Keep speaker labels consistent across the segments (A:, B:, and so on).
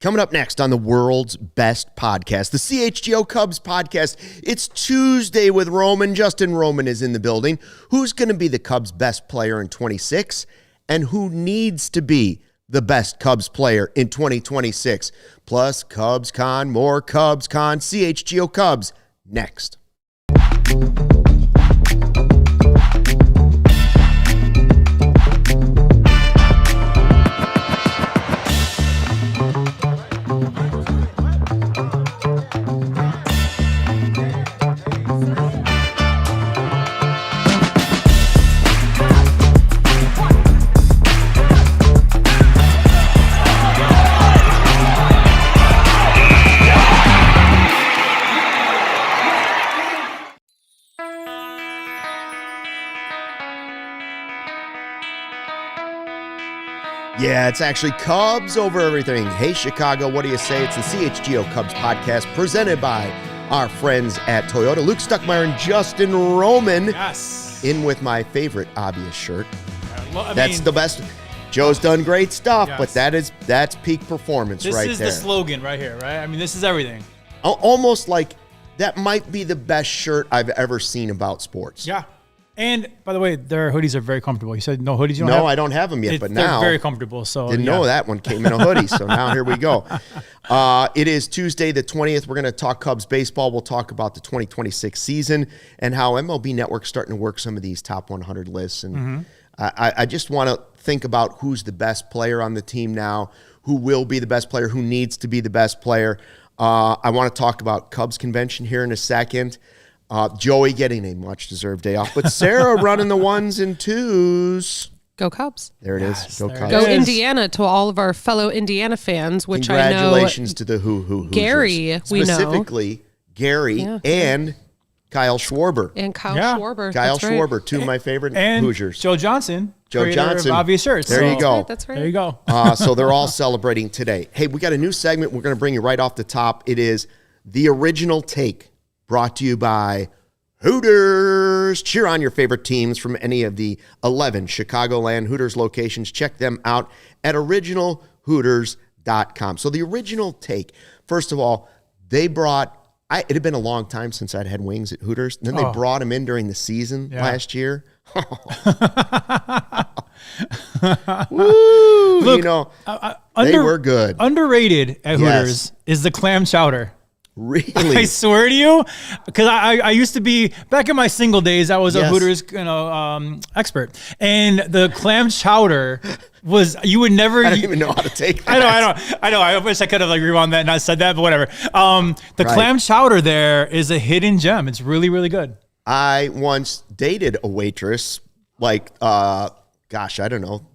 A: Coming up next on the world's best podcast, the CHGO Cubs Podcast. It's Tuesday with Roman. Justin Roman is in the building. Who's going to be the Cubs' best player in 26? And who needs to be the best Cubs player in 2026? Plus, Cubs Con, more Cubs Con, CHGO Cubs, next. Yeah, it's actually Cubs over everything. Hey, Chicago, what do you say? It's the CHGO Cubs Podcast presented by our friends at Toyota. Luke Stuckmeyer and Justin Roman.
B: Yes.
A: In with my favorite obvious shirt. That's the best. Joe's done great stuff, yes, but that's peak performance right there.
B: This is the slogan right here, right? I mean, this is everything.
A: Almost like that might be the best shirt I've ever seen about sports.
B: Yeah. And by the way, their hoodies are very comfortable. You said no hoodies you don't
A: have?
B: No,
A: I don't have them yet, but now
B: they're very comfortable. So
A: didn't know that one came in a hoodie. So now here we go. It is Tuesday the 20th. We're going to talk Cubs baseball. We'll talk about the 2026 season and how MLB Network's starting to work some of these top 100 lists. And I just want to think about who's the best player on the team now, who will be the best player, who needs to be the best player. I want to talk about Cubs convention here in a second. Joey getting a much-deserved day off, but Sarah running the ones and twos.
C: Go Cubs.
A: There it is. Go Cubs.
C: Go Indiana to all of our fellow Indiana fans, which I know.
A: Congratulations to the Hoosiers.
C: Gary, we know.
A: Specifically, Gary and Kyle Schwarber.
C: And Kyle Schwarber.
A: Kyle
C: That's right.
A: Schwarber, two of my favorite Hoosiers.
B: Joe Johnson.
A: Joe Johnson.
B: Of obvious shirts.
A: There you go.
C: That's right.
B: There you go.
A: So they're all celebrating today. Hey, we got a new segment we're going to bring you right off the top. It is The Original Take, brought to you by Hooters. Cheer on your favorite teams from any of the 11 Chicagoland Hooters locations. Check them out at originalhooters.com. So The Original Take, first of all, they brought, it had been a long time since I'd had wings at Hooters. And then they brought them in during the season last year. Woo!
B: Look,
A: you know, they were good.
B: Underrated at Hooters is the clam chowder.
A: Really?
B: I swear to you, because I used to be, back in my single days, I was a Hooters expert. And the clam chowder was, you would never.
A: I don't even know how to take that.
B: I know. I wish I could have rewound that and not said that, but whatever. The clam chowder there is a hidden gem. It's really, really good.
A: I once dated a waitress, I don't know,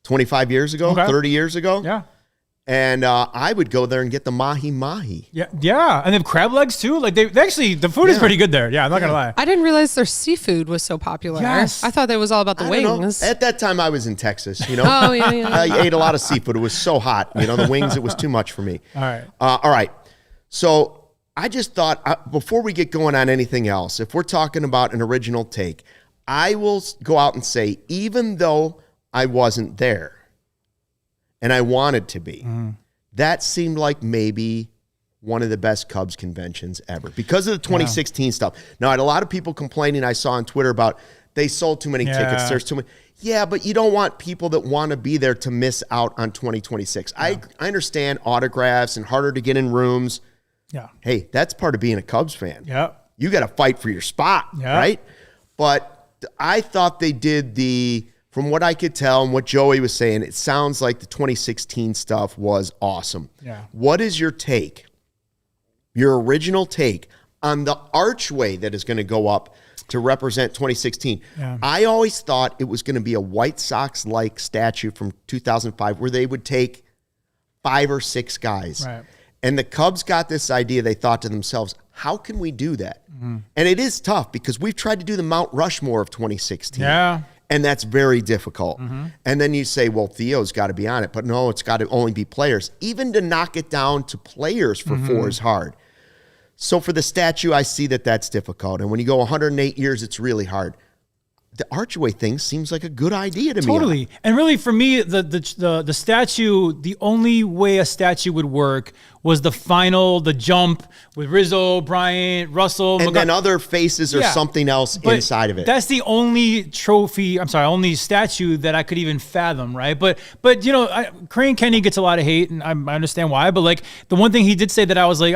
A: 25 years ago, 30 years ago.
B: Yeah.
A: And I would go there and get the mahi-mahi.
B: Yeah, and they have crab legs too. Like they actually, the food is pretty good there. Yeah, I'm not gonna lie.
C: I didn't realize their seafood was so popular.
B: Yes.
C: I thought that was all about the wings.
A: At that time, I was in Texas. You know,
C: Oh yeah.
A: I ate a lot of seafood. It was so hot. You know, the wings. It was too much for me.
B: All
A: right. So I just thought before we get going on anything else, if we're talking about an original take, I will go out and say, even though I wasn't there, and I wanted to be. That seemed like maybe one of the best Cubs conventions ever because of the 2016 stuff. Now, I had a lot of people complaining I saw on Twitter about they sold too many tickets. There's too many. Yeah, but you don't want people that want to be there to miss out on 2026. I understand autographs and harder to get in rooms.
B: Yeah.
A: Hey, that's part of being a Cubs fan.
B: Yeah.
A: You got to fight for your spot, right? But I thought they did from what I could tell and what Joey was saying, it sounds like the 2016 stuff was awesome.
B: Yeah.
A: What is your take, your original take on the archway that is going to go up to represent 2016?
B: Yeah.
A: I always thought it was going to be a White Sox-like statue from 2005 where they would take 5 or 6 guys.
B: Right.
A: And the Cubs got this idea. They thought to themselves, how can we do that? And it is tough because we've tried to do the Mount Rushmore of 2016.
B: Yeah.
A: And that's very difficult. And then you say, well, Theo's got to be on it. But no, it's got to only be players. Even to knock it down to players for 4 is hard. So for the statue, I see that that's difficult. And when you go 108 years, it's really hard. the archway thing seems like a good idea to me.
B: Totally. And really, for me, the statue, the only way a statue would work was the jump with Rizzo, Bryant, Russell.
A: And then other faces or something else inside of it.
B: That's the only only statue that I could even fathom, right? But Crane Kenny gets a lot of hate, and I understand why. But like the one thing he did say that I was like,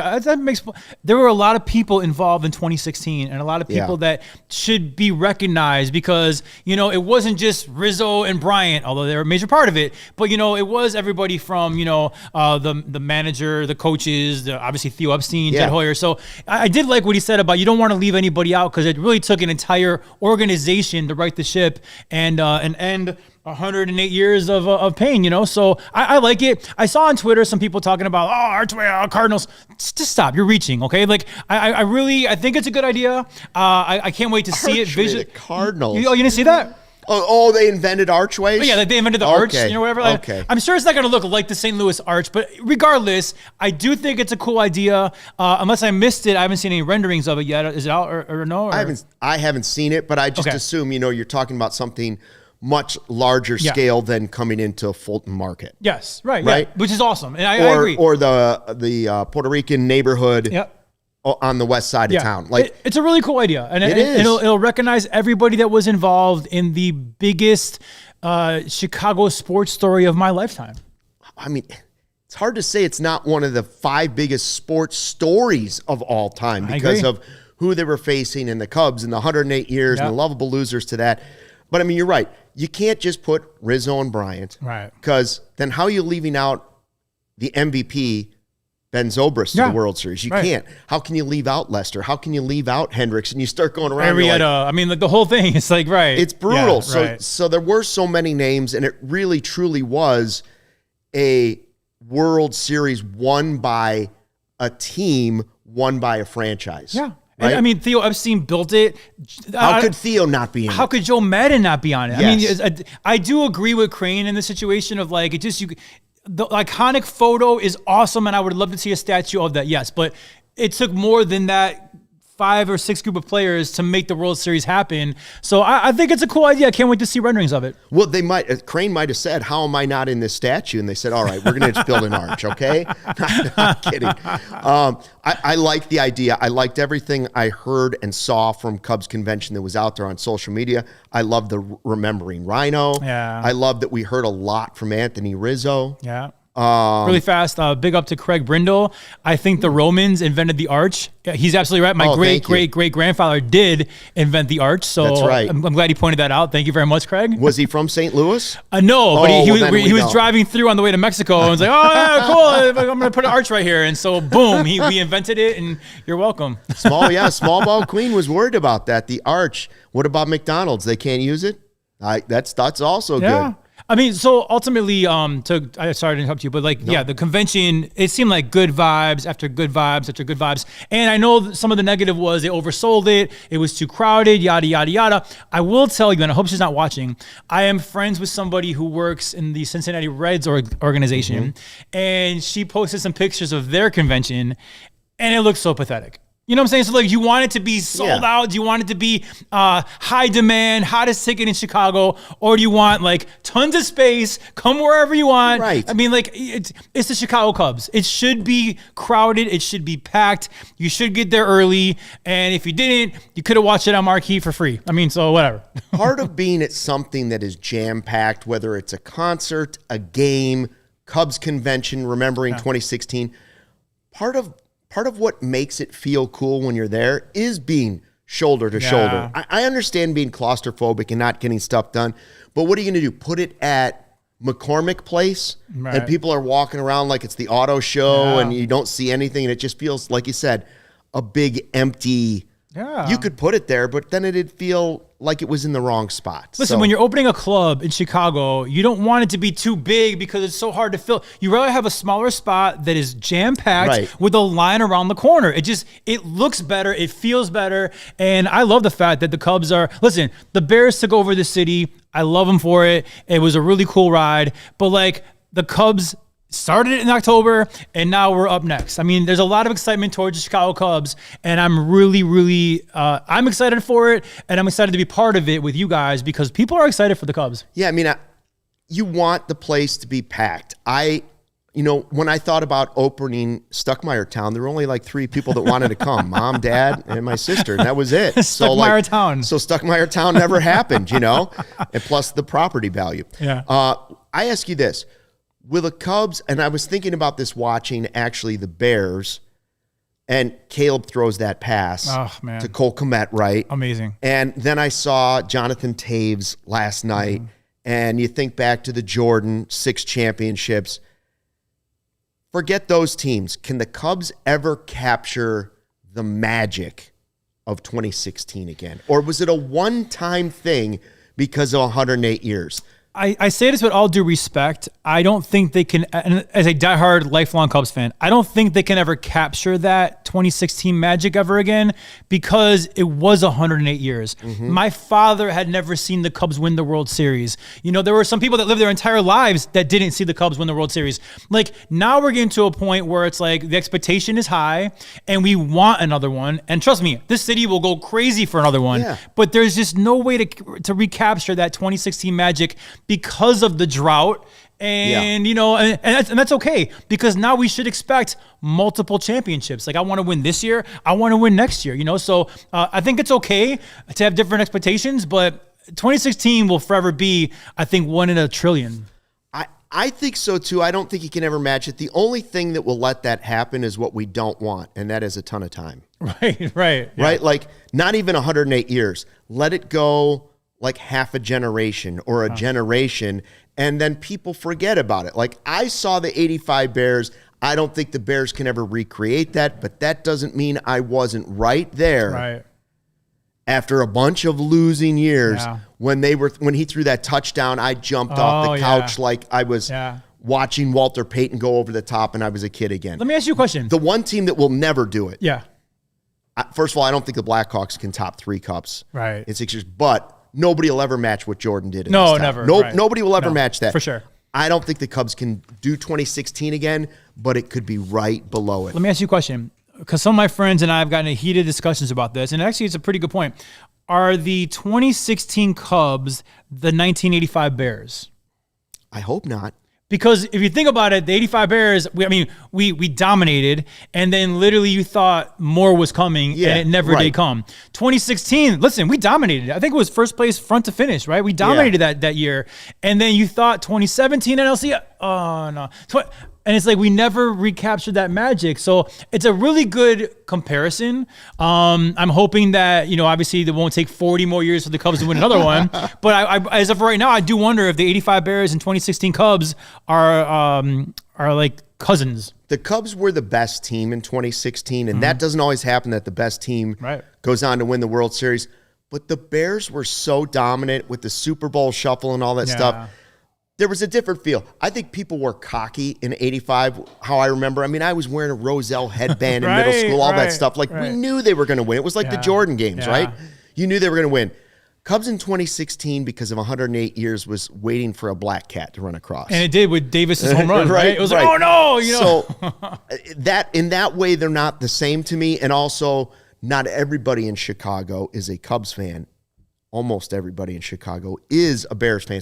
B: there were a lot of people involved in 2016, and a lot of people that should be recognized because it wasn't just Rizzo and Bryant, although they were a major part of it. But it was everybody from the manager, the coaches, obviously Theo Epstein, Ted Hoyer. So I did like what he said about you don't want to leave anybody out because it really took an entire organization to right the ship and end 108 years of pain, So I like it. I saw on Twitter some people talking about, Archway, Cardinals. Just stop. You're reaching, okay? Like, I think it's a good idea. I can't wait to see it visually.
A: Cardinals.
B: You didn't see that?
A: Oh, they invented archways?
B: Oh, yeah, they invented the arch, whatever.
A: Okay.
B: I'm sure it's not going to look like the St. Louis arch, but regardless, I do think it's a cool idea. Unless I missed it, I haven't seen any renderings of it yet. Is it out or no? Or?
A: I haven't seen it, but I just assume, you're talking about something much larger scale than coming into Fulton Market.
B: Yes, right? Yeah, which is awesome, and I agree.
A: Or the Puerto Rican neighborhood.
B: Yep.
A: On the west side of town. Like
B: it's a really cool idea. And
A: is.
B: It'll recognize everybody that was involved in the biggest Chicago sports story of my lifetime.
A: I mean, it's hard to say it's not one of the 5 biggest sports stories of all time because of who they were facing and the Cubs and the 108 years and the lovable losers to that. But I mean, you're right. You can't just put Rizzo and Bryant.
B: Right.
A: Because then how are you leaving out the MVP Ben Zobrist to the World Series? You can't. How can you leave out Lester? How can you leave out Hendricks? And you start going around.
B: Arrieta. The whole thing. It's like,
A: It's brutal. So there were so many names, and it really, truly was a World Series won by a team, won by a franchise.
B: Yeah.
A: Right?
B: And Theo Epstein built it.
A: How could Theo not be in it?
B: How could Joe Madden not be on it?
A: Yes.
B: I do agree with Crane in the situation of like, the iconic photo is awesome, and I would love to see a statue of that, yes. But it took more than that 5 or 6 group of players to make the World Series happen. So I think it's a cool idea. I can't wait to see renderings of it.
A: Well, Crane might have said, how am I not in this statue? And they said, all right, we're going to just build an arch, okay? Not kidding. I liked the idea. I liked everything I heard and saw from Cubs convention that was out there on social media. I love the Remembering Rhino.
B: Yeah.
A: I love that we heard a lot from Anthony Rizzo.
B: Yeah. Really fast, big up to Craig Brindle. I think the Romans invented the arch. Yeah, he's absolutely right. My great grandfather did invent the arch. So
A: that's right.
B: I'm glad he pointed that out. Thank you very much, Craig.
A: Was he from St. Louis?
B: No, but he was driving through on the way to Mexico and was like, oh, yeah, cool. I'm going to put an arch right here. And so, boom, we invented it, and you're welcome.
A: Small Ball Queen was worried about that. The arch. What about McDonald's? They can't use it? That's also good.
B: So ultimately, sorry to interrupt you, but the convention, it seemed like good vibes after good vibes after good vibes. And I know some of the negative was they oversold it. It was too crowded, yada, yada, yada. I will tell you, and I hope she's not watching, I am friends with somebody who works in the Cincinnati Reds organization, and she posted some pictures of their convention, and it looks so pathetic. You know what I'm saying? So you want it to be sold out? Do you want it to be high demand, hottest ticket in Chicago? Or do you want tons of space, come wherever you want?
A: Right.
B: It's the Chicago Cubs. It should be crowded. It should be packed. You should get there early. And if you didn't, you could have watched it on Marquee for free. So whatever.
A: Part of being at something that is jam-packed, whether it's a concert, a game, Cubs convention, remembering 2016, part of what makes it feel cool when you're there is being shoulder to shoulder. I understand being claustrophobic and not getting stuff done, but what are you going to do? Put it at McCormick Place, and people are walking around like it's the auto show, and you don't see anything, and it just feels, like you said, a big empty. Yeah. You could put it there, but then it'd feel like it was in the wrong spot.
B: Listen, when you're opening a club in Chicago, you don't want it to be too big because it's so hard to fill. You rather have a smaller spot that is jam-packed with a line around the corner. It looks better. It feels better. And I love the fact that the Cubs the Bears took over the city. I love them for it. It was a really cool ride. But the Cubs started it in October, and now we're up next. I mean, there's a lot of excitement towards the Chicago Cubs, and I'm really, really, I'm excited for it, and I'm excited to be part of it with you guys because people are excited for the Cubs.
A: Yeah, I mean, you want the place to be packed. When I thought about opening Stuckmeyer Town, there were only like 3 people that wanted to come, Mom, Dad, and my sister, and that was it.
B: Stuckmeyer Town.
A: So Stuckmeyer Town never happened, and plus the property value.
B: Yeah.
A: I ask you this. Will the Cubs, and I was thinking about this watching actually the Bears, and Caleb throws that pass to Cole Kmet, right?
B: Amazing.
A: And then I saw Jonathan Taves last night, and you think back to the Jordan 6 championships. Forget those teams. Can the Cubs ever capture the magic of 2016 again? Or was it a one-time thing because of 108 years?
B: I say this with all due respect. I don't think they can, and as a diehard lifelong Cubs fan, I don't think they can ever capture that 2016 magic ever again because it was 108 years. My father had never seen the Cubs win the World Series. There were some people that lived their entire lives that didn't see the Cubs win the World Series. Like, now we're getting to a point where it's like the expectation is high and we want another one. And trust me, this city will go crazy for another one.
A: Yeah.
B: But there's just no way to recapture that 2016 magic because of the drought. And, and that's okay because now we should expect multiple championships. Like, I want to win this year. I want to win next year, So I think it's okay to have different expectations, but 2016 will forever be, I think, 1 in a trillion.
A: I think so too. I don't think you can ever match it. The only thing that will let that happen is what we don't want, and that is a ton of time.
B: Right.
A: Yeah. Like, not even 108 years. Let it go like half a generation or a generation, and then people forget about it. Like, I saw the 85 Bears. I don't think the Bears can ever recreate that, but that doesn't mean I wasn't right there.
B: Right.
A: After a bunch of losing years, when he threw that touchdown, I jumped off the couch like I was watching Walter Payton go over the top and I was a kid again.
B: Let me ask you a question.
A: The one team that will never do it.
B: Yeah.
A: First of all, I don't think the Blackhawks can top 3 cups in 6 years, but nobody will ever match what Jordan did.
B: No, never.
A: Nobody will ever match that.
B: For sure.
A: I don't think the Cubs can do 2016 again, but it could be right below it.
B: Let me ask you a question, because some of my friends and I have gotten into heated discussions about this, and actually it's a pretty good point. Are the 2016 Cubs the 1985 Bears?
A: I hope not.
B: Because if you think about it, the 85 Bears, we dominated, and then literally you thought more was coming, and it never did come. 2016, listen, we dominated. I think it was first place front to finish, right? We dominated that year. And then you thought 2017 NLC, oh, no. And it's like we never recaptured that magic. So it's a really good comparison. I'm hoping that, obviously it won't take 40 more years for the Cubs to win another one. But I as of right now, I do wonder if the 85 Bears and 2016 Cubs are like cousins.
A: The Cubs were the best team in 2016, and that doesn't always happen that the best team goes on to win the World Series. But the Bears were so dominant with the Super Bowl shuffle and all that stuff. There was a different feel. I think people were cocky in 85, how I remember. I was wearing a Roselle headband in middle school, all that stuff. Like, we knew they were going to win. It was like the Jordan games, right? You knew they were going to win. Cubs in 2016, because of 108 years, was waiting for a black cat to run across.
B: And it did with Davis's home run, right? It was like, oh, no!
A: So in that way, they're not the same to me. And also, not everybody in Chicago is a Cubs fan. Almost everybody in Chicago is a Bears fan.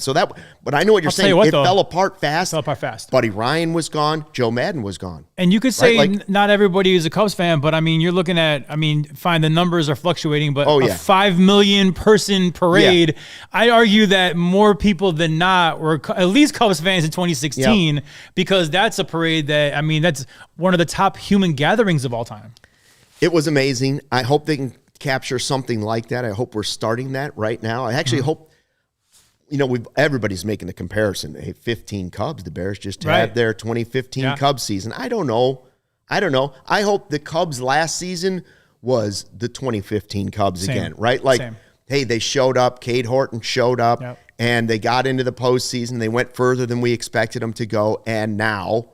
A: But I know what you're saying. It fell apart fast. Buddy Ryan was gone. Joe Madden was gone.
B: And you could say not everybody is a Cubs fan, but you're looking at, fine, the numbers are fluctuating, but a 5 million person parade, I'd argue that more people than not were at least Cubs fans in 2016 because that's a parade that, that's one of the top human gatherings of all time.
A: It was amazing. I hope they can capture something like that. I hope we're starting that right now. I actually hope, everybody's making the comparison. Hey, 15 Cubs, the Bears just had their 2015 Cubs season. I don't know. I hope the Cubs last season was the 2015 Cubs again, right? Like, hey, they showed up. Cade Horton showed up, and they got into the postseason. They went further than we expected them to go, and now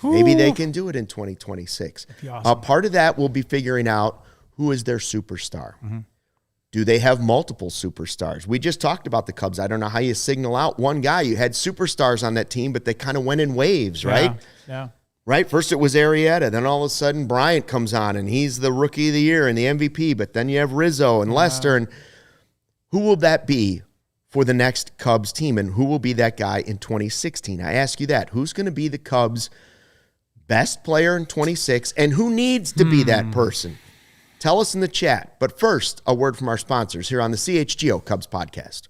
A: maybe they can do it in 2026.
B: Awesome.
A: Part of that will be figuring out who is their superstar. Do they have multiple superstars? We just talked about the Cubs. I don't know how you signal out one guy. You had superstars on that team, but they kind of went in waves, right?
B: Yeah.
A: Right? First it was Arrieta. Then all of a sudden Bryant comes on, and he's the Rookie of the Year and the MVP. But then you have Rizzo and Lester. And who will that be for the next Cubs team? And who will be that guy in 2016? I ask you that. Who's going to be the Cubs' best player in 26? And who needs to be that person? Tell us in the chat. But first, a word from our sponsors here on the CHGO Cubs Podcast.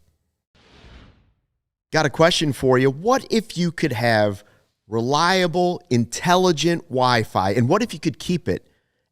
A: Got a question for you. What if you could have reliable, intelligent Wi-Fi, and what if you could keep it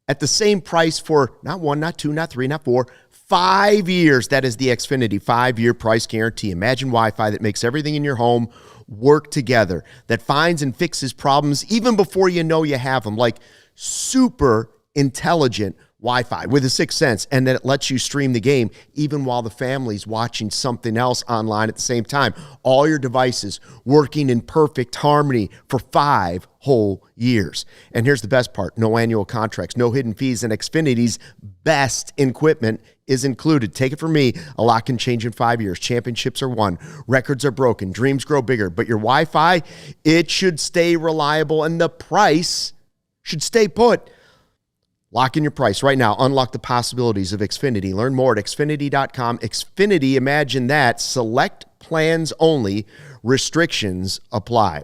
A: at the same price for not 1, not 2, not 3, not 4, 5 years? That is the Xfinity 5-year price guarantee. Imagine Wi-Fi that makes everything in your home work together, that finds and fixes problems even before you know you have them, like super intelligent Wi-Fi with a sixth sense, and that it lets you stream the game even while the family's watching something else online at the same time. All your devices working in perfect harmony for 5 whole years. And here's the best part. No annual contracts, no hidden fees, and Xfinity's best equipment is included. Take it from me, a lot can change in 5 years. Championships are won, records are broken, dreams grow bigger, but your Wi-Fi, it should stay reliable, and the price should stay put. Lock in your price right now. Unlock the possibilities of Xfinity. Learn more at Xfinity.com. Xfinity, imagine that. Select plans only. Restrictions apply.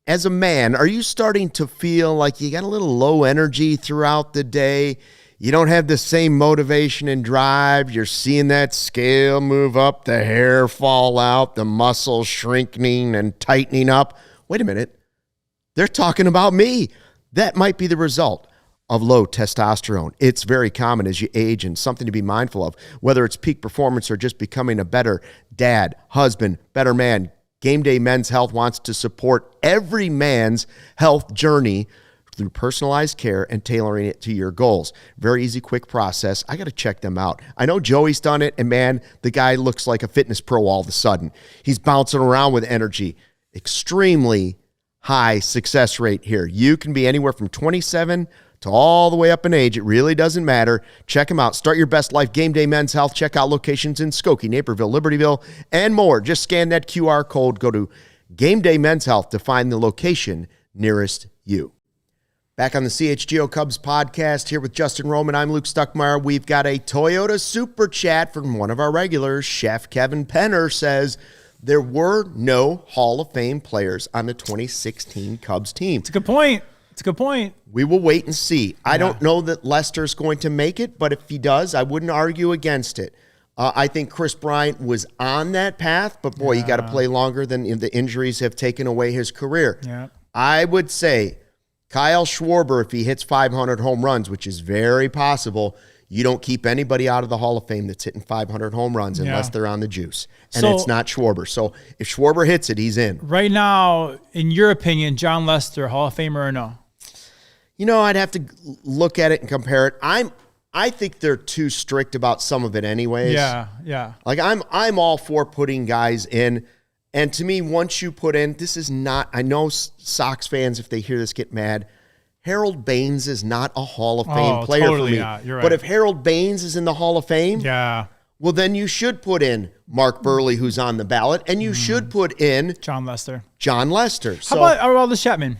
A: As a man, are you starting to feel like you got a little low energy throughout the day? You don't have the same motivation and drive. You're seeing that scale move up, the hair fall out, the muscles shrinking and tightening up. Wait a minute. They're talking about me. That might be the result of low testosterone. It's very common as you age and something to be mindful of, whether it's peak performance or just becoming a better dad, husband, better man. Game Day Men's Health wants to support every man's health journey through personalized care and tailoring it to your goals. Very easy, quick process. I got to check them out. I know Joey's done it, and man, the guy looks like a fitness pro all of a sudden. He's bouncing around with energy. Extremely high success rate here. You can be anywhere from 27 to all the way up in age. It really doesn't matter. Check them out. Start your best life. Game Day Men's Health. Check out locations in Skokie, Naperville, Libertyville, and more. Just scan that QR code. Go to Game Day Men's Health to find the location nearest you. Back on the CHGO Cubs podcast here with Justin Roman. I'm Luke Stuckmeyer. We've got a Toyota super chat from one of our regulars. Chef Kevin Penner says there were no Hall of Fame players on the 2016 Cubs team.
B: It's a good point. It's a good point.
A: We will wait and see. I don't know that Lester's going to make it, but if he does, I wouldn't argue against it. I think Kris Bryant was on that path, but boy, you got to play longer than the injuries have taken away his career.
B: Yeah.
A: I would say Kyle Schwarber, if he hits 500 home runs, which is very possible, you don't keep anybody out of the Hall of Fame that's hitting 500 home runs unless they're on the juice. And it's not Schwarber. So if Schwarber hits it, he's in.
B: Right now, in your opinion, John Lester, Hall of Famer or no?
A: You know, I'd have to look at it and compare it. I think they're too strict about some of it anyways.
B: Yeah.
A: Like I'm all for putting guys in. And to me, once you put in, this is not, I know Sox fans, if they hear this, get mad. Harold Baines is not a Hall of Fame player for me.
B: Not. You're right.
A: But if Harold Baines is in the Hall of Fame, well, then you should put in Mark Burley, who's on the ballot, and you should put in
B: John Lester.
A: So,
B: How about Aroldis Chapman?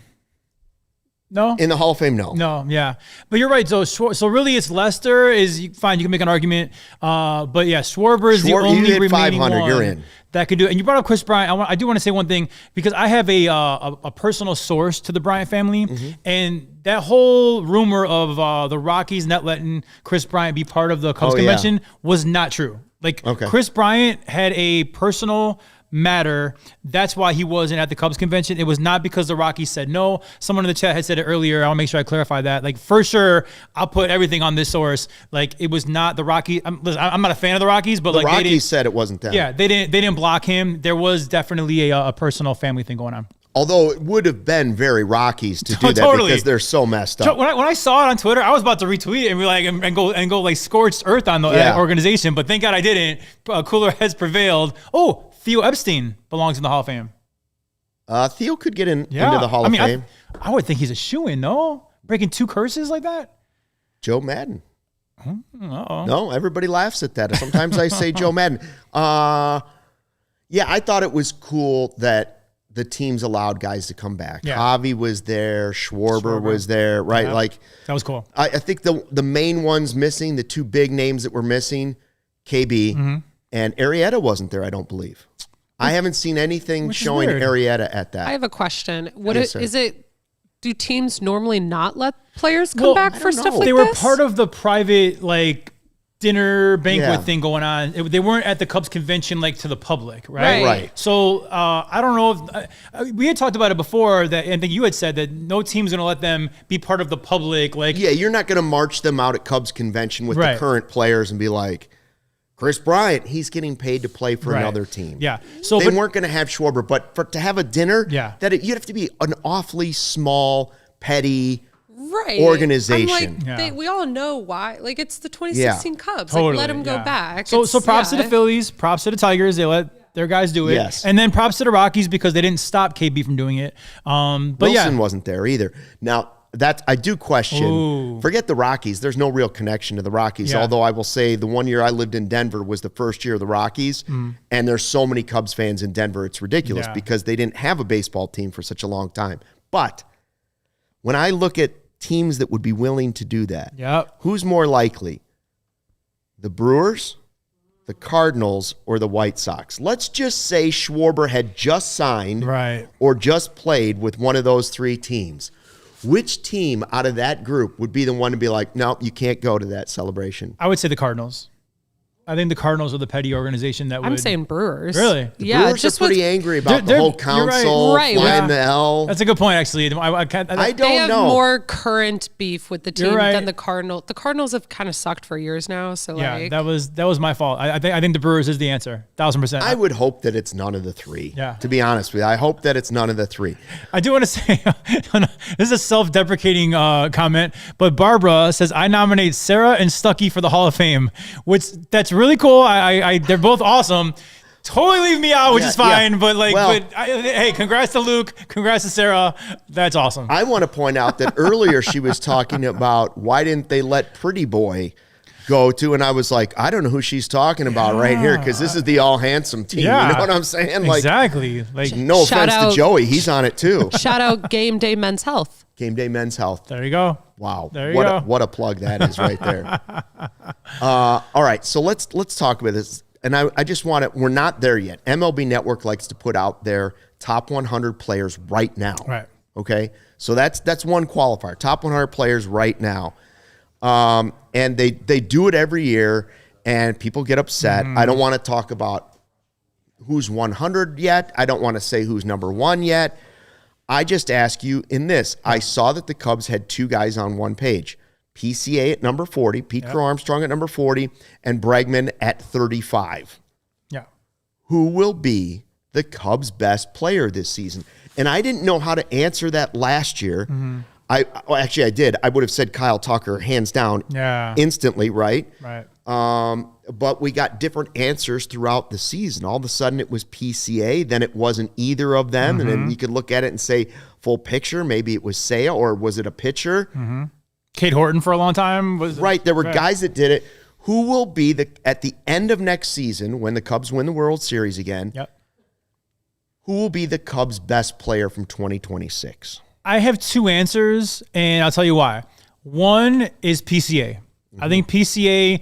B: No?
A: In the Hall of Fame, no.
B: No, yeah. But you're right. So really it's Lester is fine. You can make an argument. But yeah, Schwarber is the only remaining 500, one
A: you're in.
B: That could do it. And you brought up Kris Bryant. I do want to say one thing because I have a personal source to the Bryant family. And that whole rumor of the Rockies not letting Kris Bryant be part of the Cubs convention was not true. Like Kris Bryant had a personal matter. That's why he wasn't at the Cubs convention. It was not because the Rockies said no. Someone in the chat had said it earlier. I'll make sure I clarify that. Like, for sure, I'll put everything on this source. Like, it was not the Rockies. I'm not a fan of the Rockies, but
A: the Rockies said it wasn't them.
B: Yeah, they didn't block him. There was definitely a personal family thing going on.
A: Although it would have been very Rockies to do that because they're so messed up.
B: When I saw it on Twitter, I was about to retweet it and be like and go like scorched earth on the organization, but thank God I didn't. Cooler heads prevailed. Oh, Theo Epstein belongs in the Hall of Fame.
A: Theo could get into the Hall of Fame.
B: I would think he's a shoo-in, no? Breaking 2 curses like that?
A: Joe Madden.
B: Uh-oh.
A: No, everybody laughs at that. Sometimes I say Joe Madden. Yeah, I thought it was cool that the teams allowed guys to come back.
B: Yeah.
A: Javi was there. Schwarber was there, right?
B: Yeah.
A: Like
B: That was cool.
A: I think the main ones missing, the two big names that were missing, KB and Arrieta wasn't there, I don't believe. I haven't seen anything showing
B: weird.
A: Arrieta at that.
C: I have a question.
A: Yes,
C: Is it? Do teams normally not let players come back for stuff
A: know.
C: like
B: They
C: this?
B: were part of the private dinner banquet
A: Yeah.
B: thing going on. They weren't at the Cubs convention to the public, right?
C: Right.
B: So I don't know if we had talked about it before that, and I think you had said that no team's going to let them be part of the public.
A: Yeah, you're not going to march them out at Cubs convention with
B: Right.
A: the current players and be like, Kris Bryant, he's getting paid to play for
B: Right.
A: another team.
B: Yeah. So
A: They weren't going to have Schwarber, but to have a dinner,
B: Yeah.
A: you'd have to be an awfully small, petty
C: right.
A: organization.
C: I'm
B: Yeah.
C: we all know why. It's the 2016 Cubs.
B: Totally,
C: Let them go
B: yeah.
C: back.
B: So
C: It's-
B: props to the
C: yeah.
B: Phillies, props to the Tigers. They let their guys do it.
A: Yes.
B: And then props to the Rockies because they didn't stop KB from doing it. But
A: Wilson
B: yeah.
A: wasn't there either. Now, that I do question.
B: Ooh.
A: Forget the Rockies. There's no real connection to the Rockies.
B: Yeah.
A: Although I will say the 1 year I lived in Denver was the first year of the Rockies. And there's so many Cubs fans in Denver. It's ridiculous
B: Yeah.
A: because they didn't have a baseball team for such a long time. But when I look at teams that would be willing to do that,
B: Yep.
A: who's more likely? The Brewers, the Cardinals, or the White Sox? Let's just say Schwarber had just signed
B: Right.
A: or just played with one of those three teams. Which team out of that group would be the one to be like, no, you can't go to that celebration?
B: I would say the Cardinals. I think the Cardinals are the petty organization that would.
C: I'm saying Brewers.
B: Really?
A: The
C: Yeah.
A: Brewers
C: just
A: are pretty
C: with,
A: angry about the
B: They're-
A: whole
B: you're right.
A: council
C: Right,
A: flying
B: yeah.
A: the L.
B: That's a good point, actually. I
A: I
C: they
A: don't
C: have
A: know.
C: more current beef with the team
B: right.
C: than the Cardinals. The Cardinals have kind of sucked for years now. So
B: Yeah, that was my fault. I think the Brewers is the answer. 1,000%.
A: I would hope that it's none of the three.
B: Yeah.
A: To be honest with you, I hope that it's none of the three.
B: I do want to say this is a self-deprecating comment, but Barbara says I nominate Sarah and Stuckey for the Hall of Fame, which that's really cool. I they're both awesome. Totally leave me out, which
A: Yeah,
B: is fine.
A: yeah.
B: But
A: Well-
B: hey, congrats to Luke, congrats to Sarah. That's awesome.
A: I want to point out that earlier she was talking about why didn't they let Pretty Boy go to, and I was like, I don't know who she's talking about right here because this is the all handsome team.
B: Yeah.
A: You know what I'm saying? Like,
B: exactly.
A: no
C: Shout
A: offense
C: out-
A: to Joey, he's on it too.
C: Shout out Game Day Men's Health.
A: Game Day Men's Health.
B: There you go.
A: Wow,
B: There you
A: what
B: go.
A: what a plug that is right there. All right, so let's talk about this. And I just want to, we're not there yet. MLB Network likes to put out their top 100 players right now.
B: Right.
A: Okay. So that's one qualifier. Top 100 players right now. And they do it every year and people get upset. I don't want to talk about who's 100 yet. I don't want to say who's number one yet. I just ask you in this, I saw that the Cubs had two guys on one page. PCA at number 40, Pete Crow Armstrong at number 40, and Bregman at 35.
B: Yeah.
A: Who will be the Cubs' best player this season? And I didn't know how to answer that last year. Actually, I did. I would have said Kyle Tucker, hands down,
B: Yeah.
A: instantly, right?
B: Right.
A: But we got different answers throughout the season. All of a sudden, it was PCA. Then it wasn't either of them. And then you could look at it and say, full picture, maybe it was Seiya, or was it a pitcher?
B: Kate Horton for a long time was
A: Right. There were guys that did it. Who will be at the end of next season when the Cubs win the World Series again?
B: Yep.
A: Who will be the Cubs' best player from 2026?
B: I have two answers, and I'll tell you why. One is PCA. I think PCA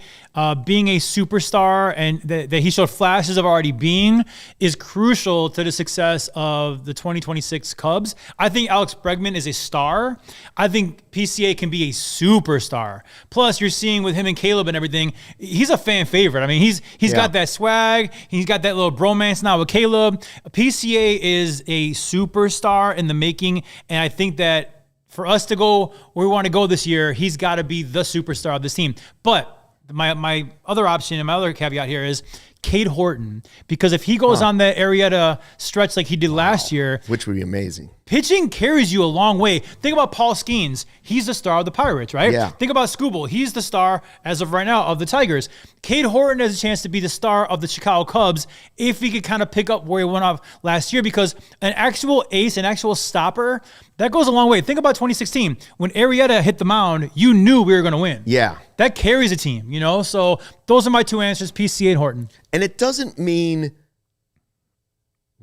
B: being a superstar and that he showed flashes of already being is crucial to the success of the 2026 Cubs. I think Alex Bregman is a star. I think PCA can be a superstar. Plus, you're seeing with him and Caleb and everything, he's a fan favorite. I mean, he's got that swag. He's got that little bromance now with Caleb. PCA is a superstar in the making, and I think that for us to go where we want to go this year, he's got to be the superstar of this team. But my other option and my other caveat here is Cade Horton, because if he goes on the Arrieta stretch like he did last year,
A: Which would be amazing.
B: pitching carries you a long way. Think about Paul Skeens. He's the star of the Pirates, right?
A: Yeah.
B: Think about Skubal. He's the star, as of right now, of the Tigers. Cade Horton has a chance to be the star of the Chicago Cubs if he could kind of pick up where he went off last year, because an actual ace, an actual stopper, that goes a long way. Think about 2016. When Arrieta hit the mound, you knew we were going to win.
A: Yeah.
B: That carries a team, So those are my two answers, PCA and Horton.
A: And it doesn't mean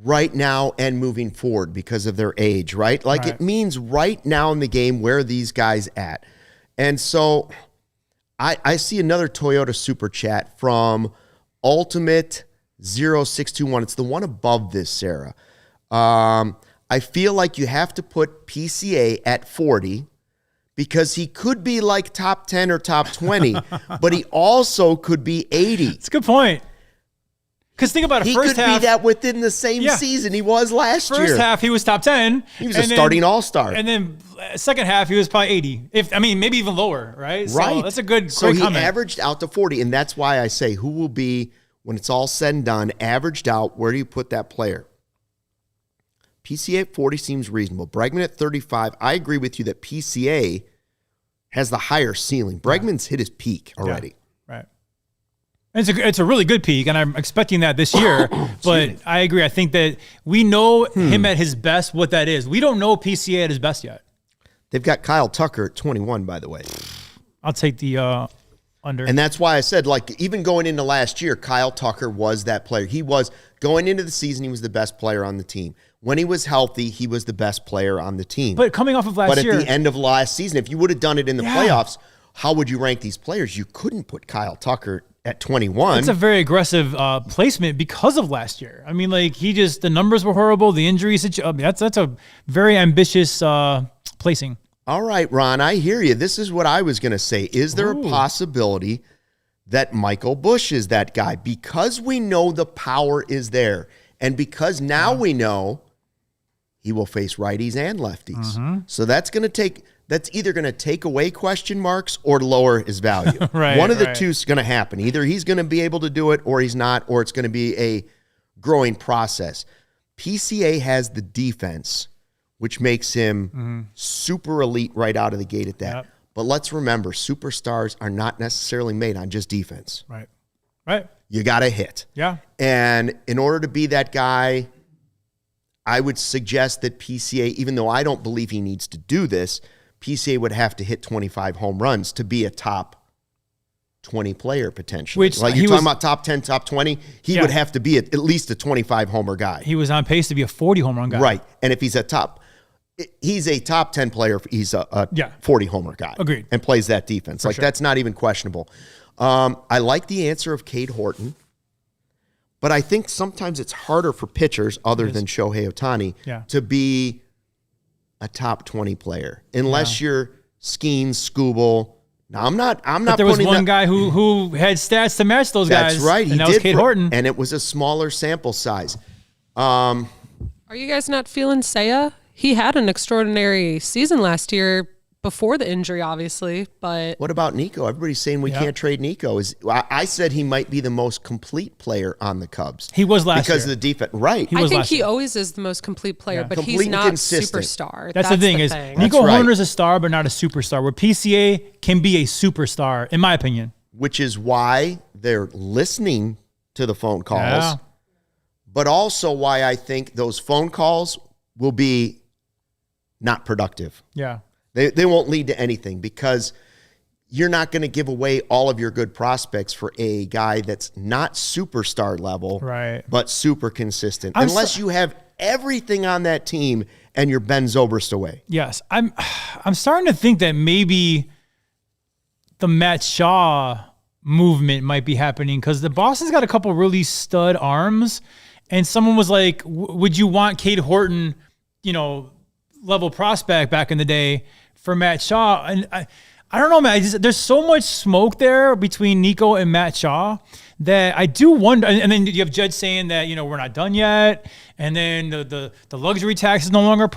A: right now and moving forward because of their age, right? Like
B: Right.
A: it means right now in the game, where are these guys at? And so I see another Toyota super chat from Ultimate 0621. It's the one above this, Sarah. I feel like you have to put PCA at 40 because he could be like top 10 or top 20, but he also could be 80.
B: It's a good point. Because think about it,
A: He
B: first
A: could
B: half,
A: be that within the same season he was last year.
B: first half he was top 10.
A: He was a starting all-star.
B: And then second half he was probably 80. Maybe even lower, right?
A: Right.
B: So that's a good
A: So he
B: comment.
A: averaged out to 40, and that's why I say who will be, when it's all said and done, averaged out, where do you put that player? PCA at 40 seems reasonable. Bregman at 35, I agree with you that PCA has the higher ceiling. Bregman's hit his peak already.
B: Right. It's a really good peak, and I'm expecting that this year. But I agree. I think that we know him at his best, what that is. We don't know PCA at his best yet.
A: They've got Kyle Tucker at 21, by the way.
B: I'll take the under.
A: And that's why I said, like, even going into last year, Kyle Tucker was that player. He was, going into the season, he was the best player on the team. When he was healthy, he was the best player on the team.
B: But coming off of last year.
A: But at the end of last season, if you would have done it in the playoffs, how would you rank these players? You couldn't put Kyle Tucker at 21.
B: It's a very aggressive placement because of last year. I mean, like, the numbers were horrible. The injuries, that's a very ambitious placing.
A: All right, Ron, I hear you. This is what I was going to say. Is there a possibility that Michael Busch is that guy? Because we know the power is there, and because now we know he will face righties and lefties. So that's either going to take away question marks or lower his value. One of the two is going to happen. Either he's going to be able to do it or he's not, or it's going to be a growing process. PCA has the defense, which makes him super elite right out of the gate at that.
B: Yep.
A: But let's remember, superstars are not necessarily made on just defense.
B: Right.
A: You got to hit.
B: Yeah.
A: And in order to be that guy, I would suggest that PCA, even though I don't believe he needs to do this, PCA would have to hit 25 home runs to be a top 20 player potentially.
B: Which
A: like you're talking about top 10, top 20, he would have to be at least a 25 homer guy.
B: He was on pace to be a 40 home run guy.
A: Right. And if he's a top 10 player, he's a 40 homer guy.
B: Agreed.
A: And plays that defense. That's not even questionable. I like the answer of Cade Horton, but I think sometimes it's harder for pitchers other than Shohei Ohtani to be a top 20 player unless you're Skeens, Skubal. Now I'm not.
B: But there was one guy who had stats to match those guys.
A: That's right.
B: And that was Cade Horton,
A: and it was a smaller sample size.
C: Are you guys not feeling Seiya? He had an extraordinary season last year before the injury, obviously. But
A: what about Nico? Everybody's saying we can't trade Nico. I said he might be the most complete player on the Cubs.
B: He was last year
A: because of the defense. Right.
C: I think he always is the most complete player, but
A: Complete
C: he's
A: and
C: not
A: consistent.
C: superstar.
B: That's the thing. Nico
A: right.
B: Hoerner's a star, but not a superstar. Where PCA can be a superstar, in my opinion.
A: Which is why they're listening to the phone calls, but also why I think those phone calls will be not productive.
B: Yeah.
A: They won't lead to anything because you're not going to give away all of your good prospects for a guy that's not superstar level, but super consistent. Unless you have everything on that team and you're Ben Zobrist away.
B: Yes. I'm starting to think that maybe the Matt Shaw movement might be happening because the Boston's got a couple really stud arms, and someone was like, would you want Cade Horton, level prospect back in the day for Matt Shaw? And I don't know, man. There's so much smoke there between Nico and Matt Shaw that I do wonder. And then you have Judge saying that, we're not done yet. And then the luxury tax is no longer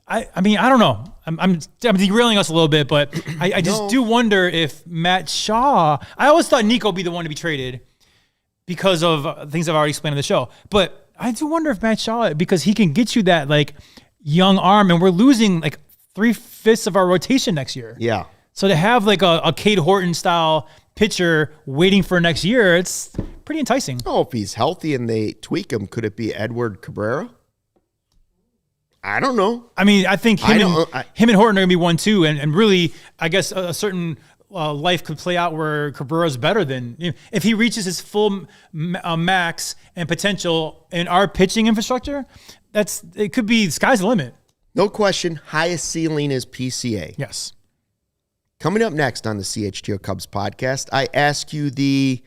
B: I mean, I don't know. I'm derailing us a little bit, but I just do wonder if Matt Shaw, I always thought Nico would be the one to be traded because of things I've already explained on the show. But I do wonder if Matt Shaw, because he can get you that, young arm, and we're losing like 3/5 of our rotation next year.
A: Yeah.
B: So to have like a Cade Horton style pitcher waiting for next year, it's pretty enticing.
A: Oh, if he's healthy and they tweak him, could it be Edward Cabrera? I don't know.
B: I mean, I think him and Horton are going to be 1-2, and really, I guess a certain life could play out where Cabrera's better than, if he reaches his full max and potential in our pitching infrastructure. It could be sky's the limit.
A: No question. Highest ceiling is PCA.
B: Yes.
A: Coming up next on the CHGO Cubs podcast, I ask you the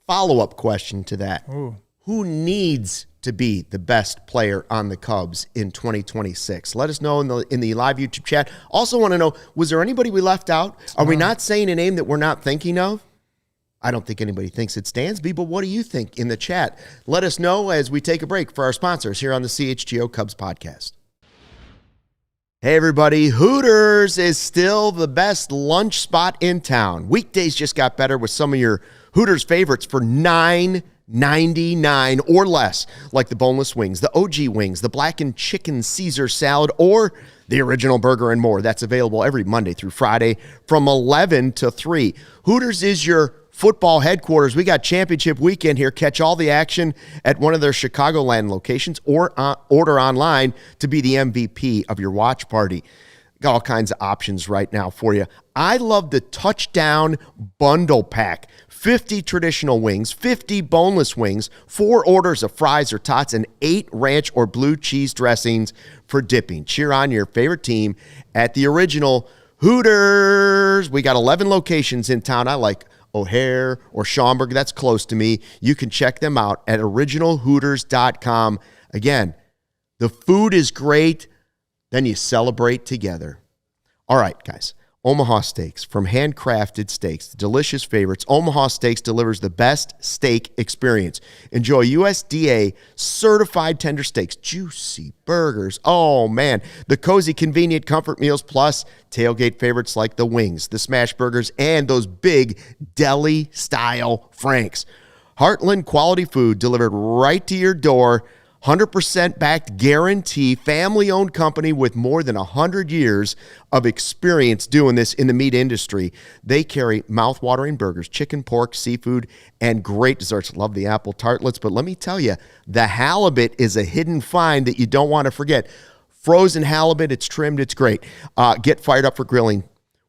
A: follow-up question to that.
B: Ooh.
A: Who needs to be the best player on the Cubs in 2026? Let us know in the live YouTube chat. Also want to know, was there anybody we left out? Are we not saying a name that we're not thinking of? I don't think anybody thinks it's Dansby, but what do you think in the chat? Let us know as we take a break for our sponsors here on the CHGO Cubs podcast. Hey everybody, Hooters is still the best lunch spot in town. Weekdays just got better with some of your Hooters favorites for $9.99 or less, like the boneless wings, the OG wings, the blackened chicken Caesar salad, or the original burger and more. That's available every Monday through Friday from 11 to 3. Hooters is your football headquarters. We got championship weekend here. Catch all the action at one of their Chicagoland locations or order online to be the MVP of your watch party. Got all kinds of options right now for you. I love the touchdown bundle pack. 50 traditional wings, 50 boneless wings, 4 orders of fries or tots, and 8 ranch or blue cheese dressings for dipping. Cheer on your favorite team at the original Hooters. We got 11 locations in town. I like O'Hare or Schaumburg. That's close to me. You can check them out at originalhooters.com. Again, the food is great. Then you celebrate together. All right, guys. Omaha Steaks, from handcrafted steaks to delicious favorites, Omaha Steaks delivers the best steak experience. Enjoy USDA certified tender steaks, juicy burgers. Oh, man. The cozy, convenient comfort meals, plus tailgate favorites like the wings, the smash burgers, and those big deli-style franks. Heartland quality food delivered right to your door. 100% backed guarantee, family-owned company with more than 100 years of experience doing this in the meat industry. They carry mouth-watering burgers, chicken, pork, seafood, and great desserts. Love the apple tartlets, but let me tell you, the halibut is a hidden find that you don't want to forget. Frozen halibut, it's trimmed, it's great. Get fired up for grilling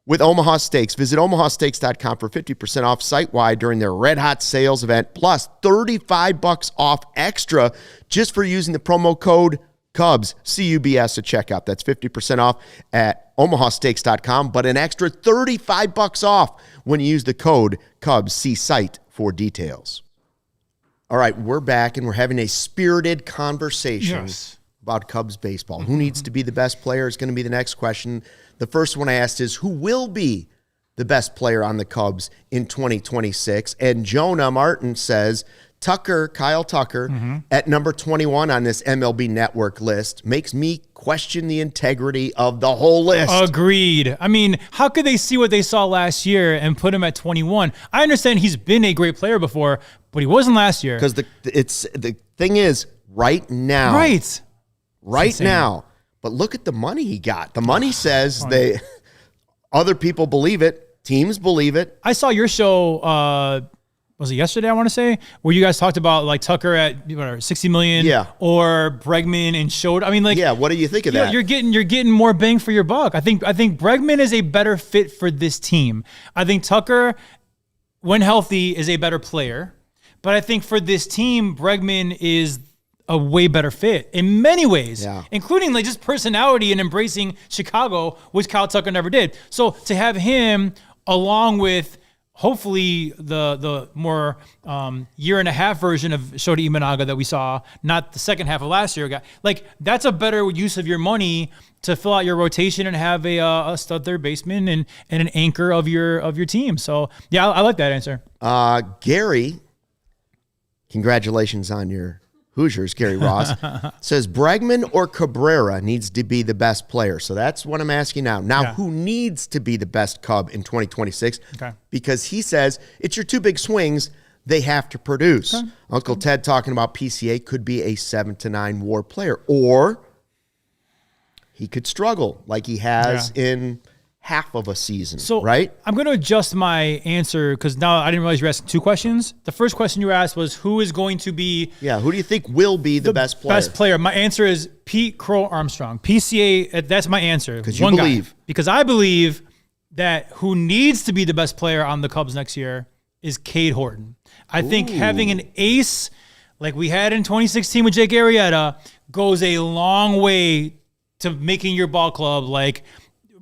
A: with Omaha Steaks. Visit omahasteaks.com for 50% off site-wide during their Red Hot Sales event, plus $35 off extra just for using the promo code CUBS, C-U-B-S, at checkout. That's 50% off at omahasteaks.com, but an extra $35 off when you use the code CUBS. See site for details. All right, we're back, and we're having a spirited conversation about Cubs baseball. Who needs to be the best player is going to be the next question. The first one I asked is, who will be the best player on the Cubs in 2026? And Jonah Martin says, Kyle Tucker, at number 21 on this MLB Network list, makes me question the integrity of the whole list.
B: Agreed. I mean, how could they see what they saw last year and put him at 21? I understand he's been a great player before, but he wasn't last year.
A: Because the thing is, right now. Right now. But look at the money he got. The money says other people believe it. Teams believe it.
B: I saw your show, was it yesterday, I want to say, where you guys talked about like Tucker at whatever, 60 million or Bregman and showed. I mean, like,
A: what do you think of that?
B: You're getting more bang for your buck. I think Bregman is a better fit for this team. I think Tucker, when healthy, is a better player. But I think for this team, Bregman is a way better fit in many ways, including like just personality and embracing Chicago, which Kyle Tucker never did. So to have him along with hopefully the more year and a half version of Shota Imanaga that we saw, not the second half of last year, like that's a better use of your money to fill out your rotation and have a stud third baseman and an anchor of your team. So yeah, I like that answer.
A: Gary, congratulations on your Hoosiers, Gary Ross, says Bregman or Cabrera needs to be the best player. So that's what I'm asking now. Who needs to be the best Cub in 2026?
B: Okay.
A: Because he says it's your two big swings. They have to produce. Okay. Uncle Ted talking about PCA could be a 7 to 9 WAR player. Or he could struggle like he has in half of a season,
B: So
A: right?
B: I'm going to adjust my answer because now I didn't realize you're asking two questions. The first question you asked was who is going to be
A: Who do you think will be the best player?
B: Best player. My answer is Pete Crow Armstrong. PCA, that's my answer.
A: Because you believe.
B: Because I believe that who needs to be the best player on the Cubs next year is Cade Horton. I think having an ace like we had in 2016 with Jake Arrieta goes a long way to making your ball club like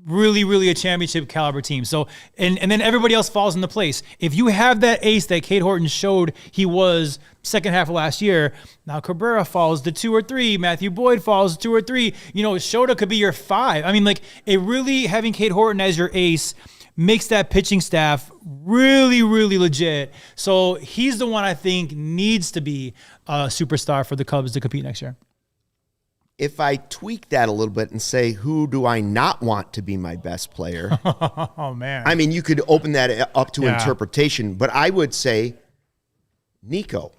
B: really, really a championship caliber team. So, and then everybody else falls into place. If you have that ace that Cade Horton showed he was second half of last year, now Cabrera falls to 2 or 3, Matthew Boyd falls to 2 or 3, Shota could be your 5. I mean, like really having Cade Horton as your ace makes that pitching staff really, really legit. So he's the one I think needs to be a superstar for the Cubs to compete next year.
A: If I tweak that a little bit and say, who do I not want to be my best player?
B: Oh, man.
A: I mean, you could open that up to interpretation, but I would say Nico.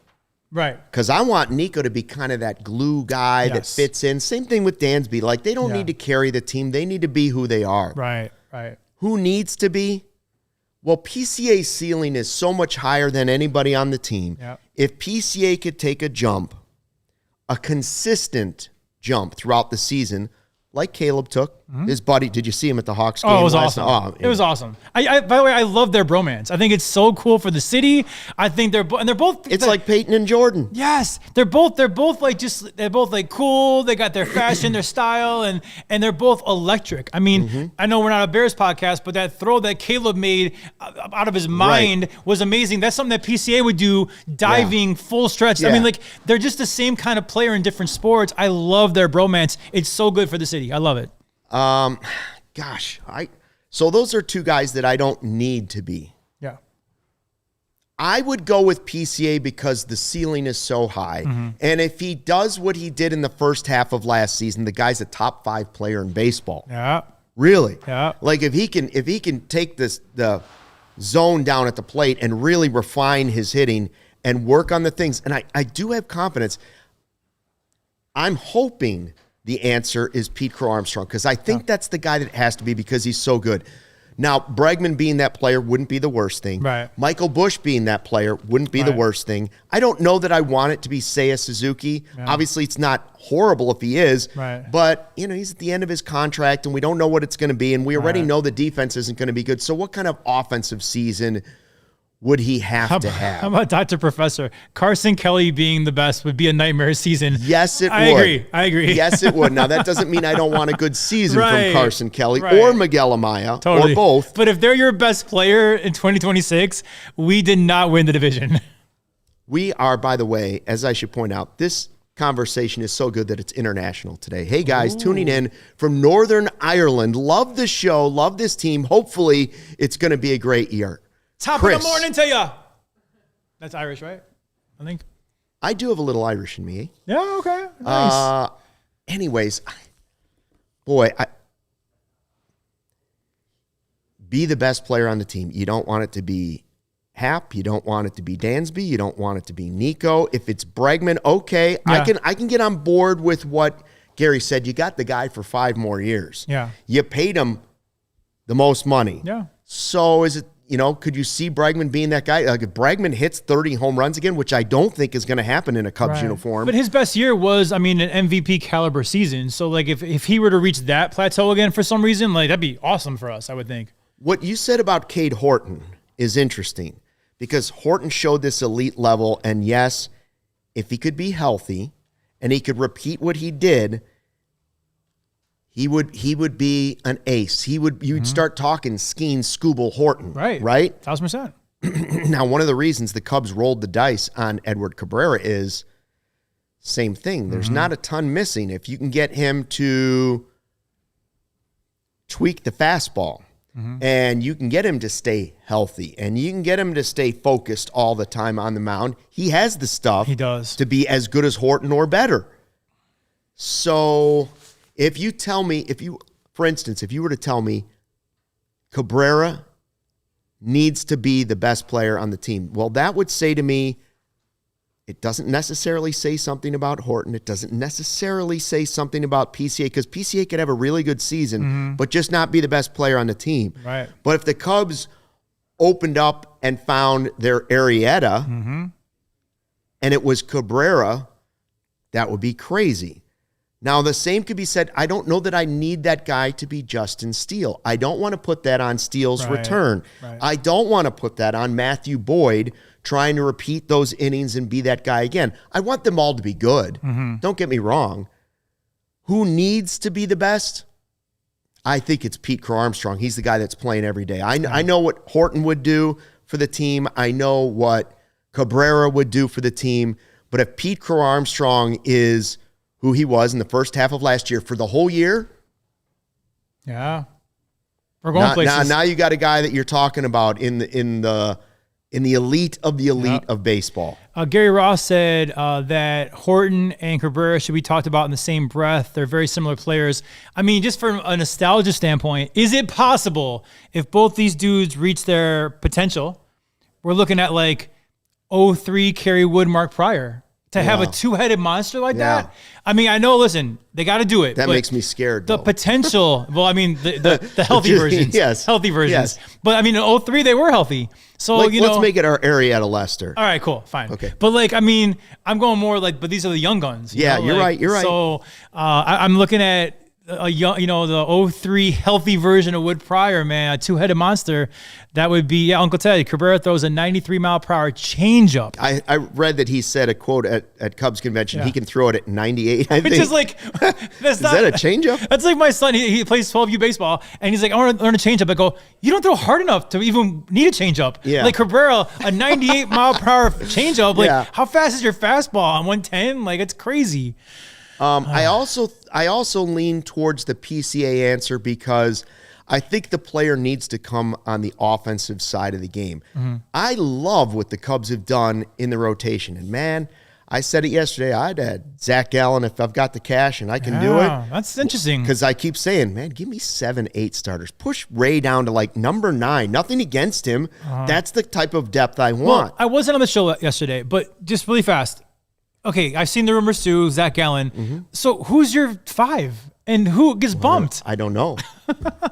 B: Right.
A: Because I want Nico to be kind of that glue guy that fits in. Same thing with Dansby. Like, they don't need to carry the team. They need to be who they are.
B: Right.
A: Who needs to be? Well, PCA's ceiling is so much higher than anybody on the team.
B: Yep.
A: If PCA could take a jump, a consistent jump throughout the season, like Caleb took. His buddy, did you see him at the Hawks game?
B: Oh, it was
A: last
B: awesome.
A: night?
B: It was awesome. I by the way, I love their bromance. I think it's so cool for the city. I think they're both.
A: It's like Peyton and Jordan.
B: Yes, they're both like cool. They got their fashion, their style, and they're both electric. I mean, I know we're not a Bears podcast, but that throw that Caleb made out of his mind was amazing. That's something that PCA would do, diving full stretch. I mean, like they're just the same kind of player in different sports. I love their bromance. It's so good for the city. I love it.
A: So those are two guys that I don't need to be.
B: Yeah.
A: I would go with PCA because the ceiling is so high. And if he does what he did in the first half of last season, the guy's a top 5 player in baseball.
B: Yeah.
A: Really?
B: Yeah.
A: Like if he can take the zone down at the plate and really refine his hitting and work on the things. And I do have confidence. I'm hoping the answer is Pete Crow Armstrong because I think that's the guy that has to be because he's so good. Now, Bregman being that player wouldn't be the worst thing.
B: Right.
A: Michael Busch being that player wouldn't be the worst thing. I don't know that I want it to be Seiya Suzuki.
B: Yeah.
A: Obviously, it's not horrible if he is.
B: Right.
A: But, he's at the end of his contract, and we don't know what it's going to be, and we already know the defense isn't going to be good. So what kind of offensive season would he have to have?
B: How about Dr. Professor? Carson Kelly being the best would be a nightmare season.
A: Yes, it would.
B: I agree.
A: Yes, it would. Now, that doesn't mean I don't want a good season from Carson Kelly or Miguel Amaya or both.
B: But if they're your best player in 2026, we did not win the division.
A: We are, by the way, as I should point out, this conversation is so good that it's international today. Hey, guys, tuning in from Northern Ireland. Love the show. Love this team. Hopefully, it's going to be a great year.
B: Top
A: Kris,
B: of the morning to ya. That's Irish, right? I think.
A: I do have a little Irish in me.
B: Yeah, okay. Nice.
A: Anyways, boy, be the best player on the team. You don't want it to be Happ. You don't want it to be Dansby. You don't want it to be Nico. If it's Bregman, okay. Yeah. I can get on board with what Gary said. You got the guy for 5 more years.
B: Yeah.
A: You paid him the most money.
B: Yeah.
A: So is it, could you see Bregman being that guy? Like if Bregman hits 30 home runs again, which I don't think is going to happen in a Cubs uniform.
B: But his best year was, an MVP caliber season. So like if he were to reach that plateau again for some reason, like that'd be awesome for us, I would think.
A: What you said about Cade Horton is interesting because Horton showed this elite level. And yes, if he could be healthy and he could repeat what he did, he would be an ace. You'd start talking Skeen, Skubal, Horton.
B: Right. 1,000%.
A: Now, one of the reasons the Cubs rolled the dice on Edward Cabrera is same thing. There's not a ton missing. If you can get him to tweak the fastball and you can get him to stay healthy and you can get him to stay focused all the time on the mound, he has the stuff to be as good as Horton or better. So if you were to tell me Cabrera needs to be the best player on the team, well, that would say to me It doesn't necessarily say something about Horton. It doesn't necessarily say something about PCA, because PCA could have a really good season, but just not be the best player on the team.
B: Right.
A: But if the Cubs opened up and found their Arrieta and it was Cabrera, that would be crazy. Now, the same could be said. I don't know that I need that guy to be Justin Steele. I don't want to put that on Steele's return. Right. I don't want to put that on Matthew Boyd trying to repeat those innings and be that guy again. I want them all to be good. Don't get me wrong. Who needs to be the best? I think it's Pete Crow Armstrong. He's the guy that's playing every day. I know what Horton would do for the team. I know what Cabrera would do for the team. But if Pete Crow Armstrong is who he was in the first half of last year for the whole year,
B: we're going places.
A: Now you got a guy that you're talking about in the elite of the elite of baseball.
B: Gary Ross said that Horton and Cabrera should be talked about in the same breath. They're very similar players. I mean, just from a nostalgia standpoint, is it possible if both these dudes reach their potential, we're looking at like 03 Kerry Wood, Mark Pryor, to have a two-headed monster like that? I mean, I know, listen, they got to do it.
A: That makes me scared,
B: The potential, well, I mean, the healthy versions.
A: Yes.
B: Healthy versions.
A: Yes.
B: But, I mean, in 03, they were healthy. So,
A: let's make it our Arrieta Lester.
B: All right, cool, fine.
A: Okay.
B: But, like, I mean, I'm going more like, but these are the young guns.
A: You're right.
B: So, I'm looking at a young, the 03 healthy version of Wood Pryor, man, a two-headed monster. That would be, Uncle Ted. Cabrera throws a 93-mile-per-hour changeup.
A: I read that he said a quote at Cubs convention. He can throw it at 98. I think.
B: Which is like,
A: is that a changeup?
B: That's like my son. He plays 12U baseball, and he's like, I want to learn a changeup. I go, you don't throw hard enough to even need a changeup.
A: Yeah.
B: Like Cabrera, a 98-mile-per-hour changeup. Like, how fast is your fastball on 110? Like, it's crazy.
A: I also lean towards the PCA answer because I think the player needs to come on the offensive side of the game. I love what the Cubs have done in the rotation. And, man, I said it yesterday. I'd add Zach Gallen if I've got the cash and I can do it.
B: That's interesting.
A: Because I keep saying, man, give me 7, 8 starters. Push Ray down to like number 9. Nothing against him. That's the type of depth I want.
B: Well, I wasn't on the show yesterday, but just really fast. Okay, I've seen the rumors too, Zach Gallen. So who's your 5? And who gets bumped?
A: I don't know.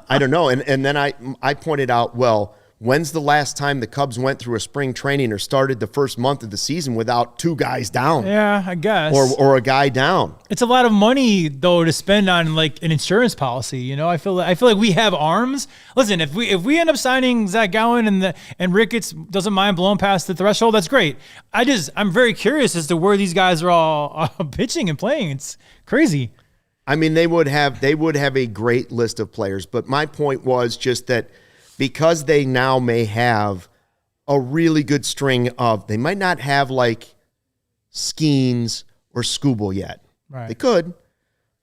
A: I don't know. And then I pointed out, well, when's the last time the Cubs went through a spring training or started the first month of the season without 2 guys down?
B: Yeah, I guess.
A: Or a guy down. It's
B: a lot of money though to spend on like an insurance policy. I feel like we have arms. Listen, if we end up signing Zach Gallen and Ricketts doesn't mind blowing past the threshold, that's great. I'm very curious as to where these guys are all pitching and playing. It's crazy.
A: I mean, they would have a great list of players, but my point was just that because they now may have a really good string of, they might not have like Skeens or Skubal yet.
B: Right.
A: They could,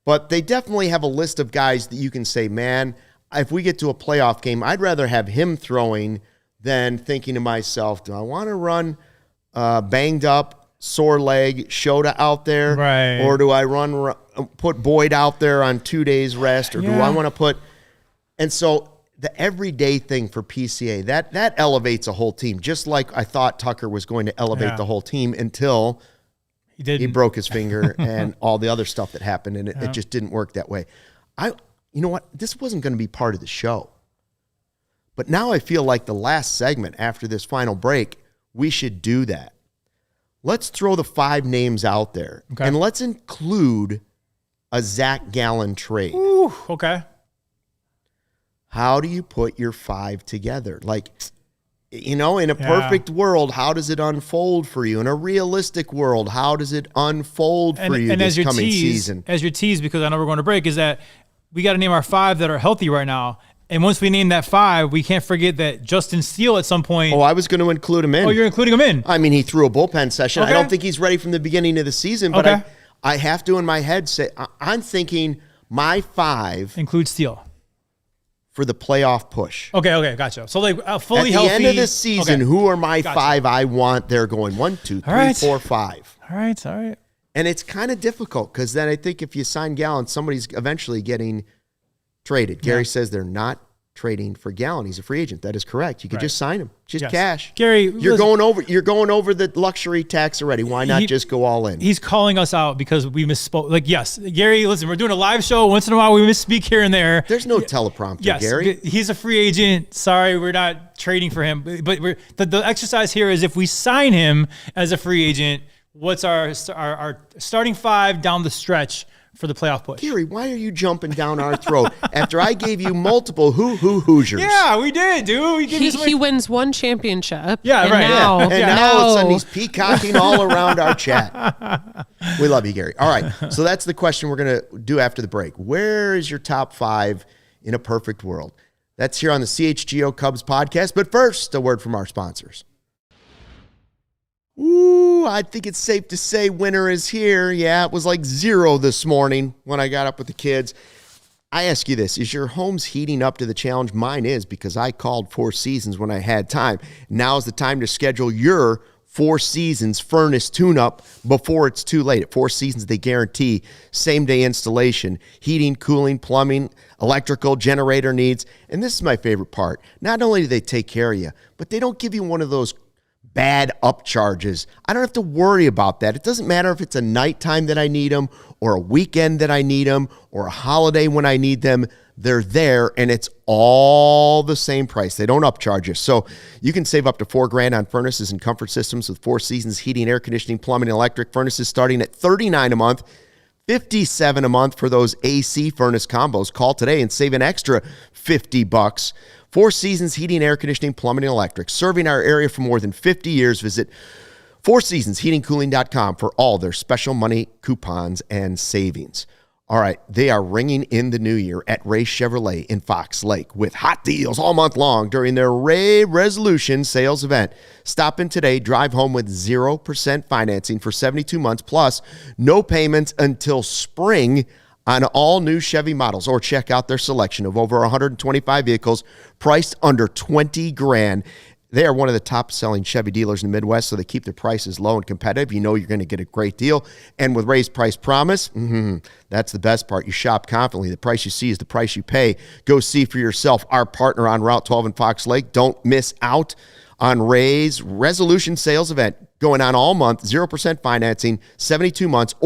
A: but they definitely have a list of guys that you can say, man, if we get to a playoff game, I'd rather have him throwing than thinking to myself, do I want to run banged up, sore leg Shota out there?
B: Right.
A: Or do I put Boyd out there on 2 days rest? Or do I want to put, and so the everyday thing for PCA, that elevates a whole team, just like I thought Tucker was going to elevate the whole team until he broke his finger and all the other stuff that happened, and it just didn't work that way. You know what? This wasn't going to be part of the show. But now I feel like the last segment after this final break, we should do that. Let's throw the 5 names out there, and let's include a Zach Gallen trade.
B: Ooh, okay.
A: How do you put your 5 together? Like, in a perfect world, how does it unfold for you? In a realistic world, how does it unfold for you this coming season?
B: As your tease, because I know we're going to break, is that we got to name our 5 that are healthy right now. And once we name that 5, we can't forget that Justin Steele at some point.
A: Oh, I was going to include him in.
B: Oh, you're including him in?
A: I mean, he threw a bullpen session. Okay. I don't think he's ready from the beginning of the season, but I have to in my head say, I'm thinking my 5
B: includes Steele
A: for the playoff push.
B: Okay, gotcha. So like fully healthy.
A: At the end of this season, who are my 5 I want? They're going 1, 2, 3, 4, 5.
B: All right.
A: And it's kind of difficult because then I think if you sign Gallen, somebody's eventually getting traded. Gary says they're not trading for Gallen. He's a free agent. That is correct. You could just sign him. Just
B: Yes.
A: cash.
B: Gary,
A: you're going over the luxury tax already. Why not just go all in?
B: He's calling us out because we misspoke. Like, yes, Gary, listen, we're doing a live show. Once in a while, we misspeak here and there.
A: There's no teleprompter,
B: Yes,
A: Gary.
B: he's a free agent. Sorry, we're not trading for him. But the exercise here is if we sign him as a free agent, what's our starting five down the stretch for the playoff push?
A: Gary, why are you jumping down our throat after I gave you multiple Hoosiers?
B: Yeah, we did, dude.
C: He wins one championship.
B: Yeah,
C: and
B: right.
C: Now,
A: And now all of a sudden he's peacocking all around our chat. We love you, Gary. All right, so that's the question we're going to do after the break. Where is your top five in a perfect world? That's here on the CHGO Cubs podcast. But first, a word from our sponsors. Ooh, I think it's safe to say winter is here. Yeah, it was like 0 this morning when I got up with the kids. I ask you this, is your home's heating up to the challenge? Mine is, because I called Four Seasons when I had time. Now is the time to schedule your Four Seasons furnace tune-up before it's too late. At Four Seasons, they guarantee same-day installation, heating, cooling, plumbing, electrical, generator needs. And this is my favorite part. Not only do they take care of you, but they don't give you one of those bad upcharges. I don't have to worry about that. It doesn't matter if it's a nighttime that I need them or a weekend that I need them or a holiday when I need them. They're there, and it's all the same price. They don't upcharge you. So you can save up to $4,000 on furnaces and comfort systems with Four Seasons heating, air conditioning, plumbing, and electric furnaces starting at $39 a month, $57 a month for those AC furnace combos. Call today and save an extra $50. Four Seasons heating, air conditioning, plumbing, and electric. Serving our area for more than 50 years. Visit fourseasonsheatingcooling.com for all their special money coupons and savings. All right, they are ringing in the new year at Ray Chevrolet in Fox Lake with hot deals all month long during their Ray Resolution sales event. Stop in today, drive home with 0% financing for 72 months, plus no payments until spring on all new Chevy models, or check out their selection of over 125 vehicles priced under $20,000. They are one of the top-selling Chevy dealers in the Midwest, so they keep their prices low and competitive. You know you're going to get a great deal. And with Ray's Price Promise, that's the best part. You shop confidently. The price you see is the price you pay. Go see for yourself. Our partner on Route 12 in Fox Lake. Don't miss out on Ray's Resolution sales event going on all month. 0% financing, 72 months,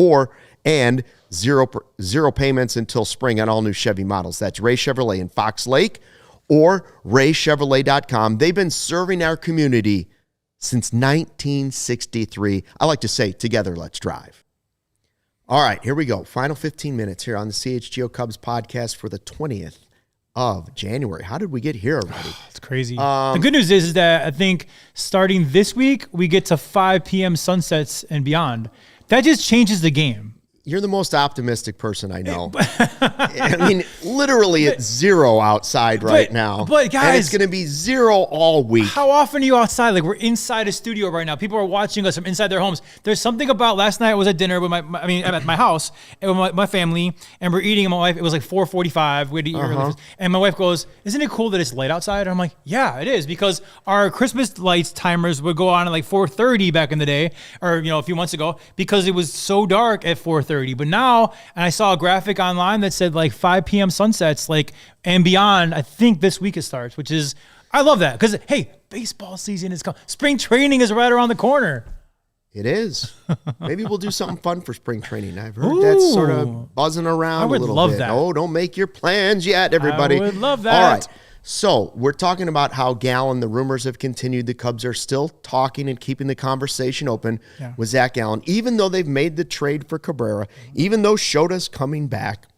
A: and zero payments until spring on all new Chevy models. That's Ray Chevrolet in Fox Lake or raychevrolet.com. They've been serving our community since 1963. I like to say, together, let's drive. All right, here we go. Final 15 minutes here on the CHGO Cubs podcast for the 20th of January. How did we get here already?
B: It's crazy. The good news is that I think starting this week, we get to 5 p.m. sunsets and beyond. That just changes the game.
A: You're the most optimistic person I know. I mean, literally it's 0 outside right now.
B: But guys,
A: and it's going to be 0 all week.
B: How often are you outside? Like, we're inside a studio right now. People are watching us from inside their homes. There's something about last night I was at dinner with at my house and with my family, and we're eating. And my wife, it was like 4:45. We had to eat early. And my wife goes, "Isn't it cool that it's light outside?" And I'm like, "Yeah, it is," because our Christmas lights timers would go on at like 4:30 back in the day, or a few months ago, because it was so dark at 4:30. But now, and I saw a graphic online that said like 5 p.m. sunsets, like, and beyond. I think this week it starts, which is, I love that, because hey, baseball season is coming. Spring training is right around the corner.
A: It is. Maybe we'll do something fun for spring training. I've heard that's sort of buzzing around a little bit.
B: I would love that.
A: Oh, don't make your plans yet, everybody.
B: I would love that.
A: All right. So we're talking about how Gallen, the rumors have continued. The Cubs are still talking and keeping the conversation open with Zach Gallen, even though they've made the trade for Cabrera, even though Shota's coming back,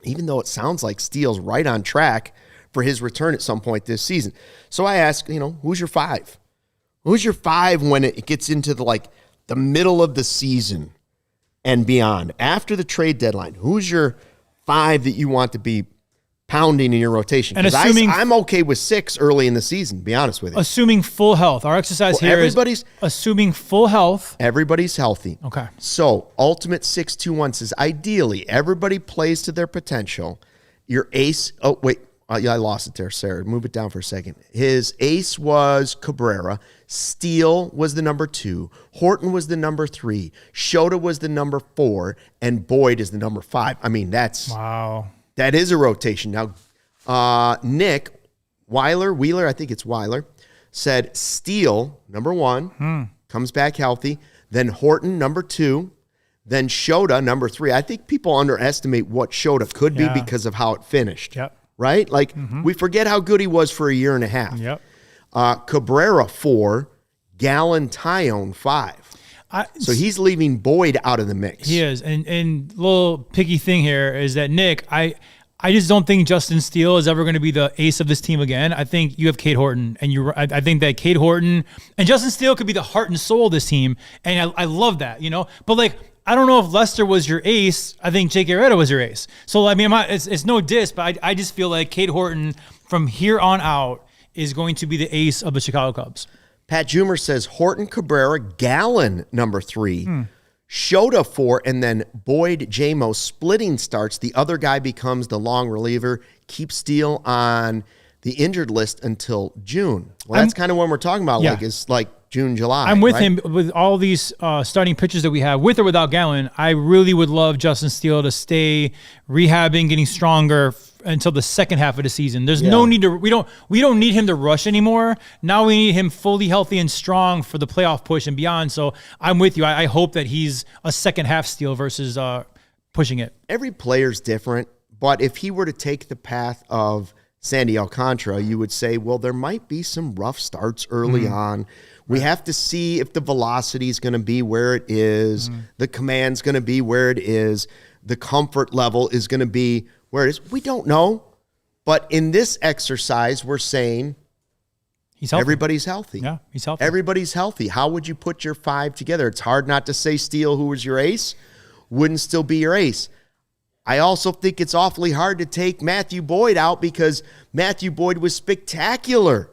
A: even though it sounds like Steele's right on track for his return at some point this season. So I ask, who's your 5? Who's your 5 when it gets into the middle of the season and beyond? After the trade deadline, who's your 5 that you want to be pounding in your rotation?
B: And
A: I'm okay with 6 early in the season, to be honest with you.
B: Assuming full health. Our exercise here is assuming full health.
A: Everybody's healthy.
B: Okay.
A: So Ultimate 621 says, ideally, everybody plays to their potential. Your ace, I lost it there, Sarah. Move it down for a second. His ace was Cabrera. Steele was the number 2. Horton was the number 3. Shota was the number 4. And Boyd is the number 5. I mean, wow. That is a rotation. Now, Nick Wheeler, I think it's Weiler, said Steele, number 1, comes back healthy. Then Horton, number 2. Then Shota, number 3. I think people underestimate what Shota could be because of how it finished.
B: Yep.
A: Right? Like, we forget how good he was for a year and a half.
B: Yep.
A: Cabrera, 4. Gallen, Taillon, 5. So he's leaving Boyd out of the mix.
B: He is. And little picky thing here is that, Nick, I just don't think Justin Steele is ever going to be the ace of this team again. I think you have Cade Horton, and I think that Cade Horton and Justin Steele could be the heart and soul of this team, and I love that, you know. But like, I don't know if Lester was your ace. I think Jake Arrieta was your ace. So I mean, it's no diss, but I just feel like Cade Horton from here on out is going to be the ace of the Chicago Cubs.
A: Pat Jumer says Horton, Cabrera, Gallen, number 3. Shota, 4, and then Boyd, Jamo splitting starts. The other guy becomes the long reliever. Keep Steele on the injured list until June. Well, that's kind of when we're talking about, like, it's like June, July.
B: I'm with him with all these starting pitchers that we have, with or without Gallen. I really would love Justin Steele to stay rehabbing, getting stronger until the second half of the season. There's no need to. We don't need him to rush anymore. Now we need him fully healthy and strong for the playoff push and beyond. So I'm with you. I hope that he's a second half Steele versus pushing it.
A: Every player's different, but if he were to take the path of Sandy Alcantara, you would say, well, there might be some rough starts early on. We have to see if the velocity is going to be where it is, the command's going to be where it is, the comfort level is going to be where it is. We don't know. But in this exercise, we're saying
B: he's healthy.
A: Everybody's healthy.
B: Yeah, he's healthy.
A: Everybody's healthy. How would you put your 5 together? It's hard not to say Steele, who was your ace, wouldn't still be your ace. I also think it's awfully hard to take Matthew Boyd out because Matthew Boyd was spectacular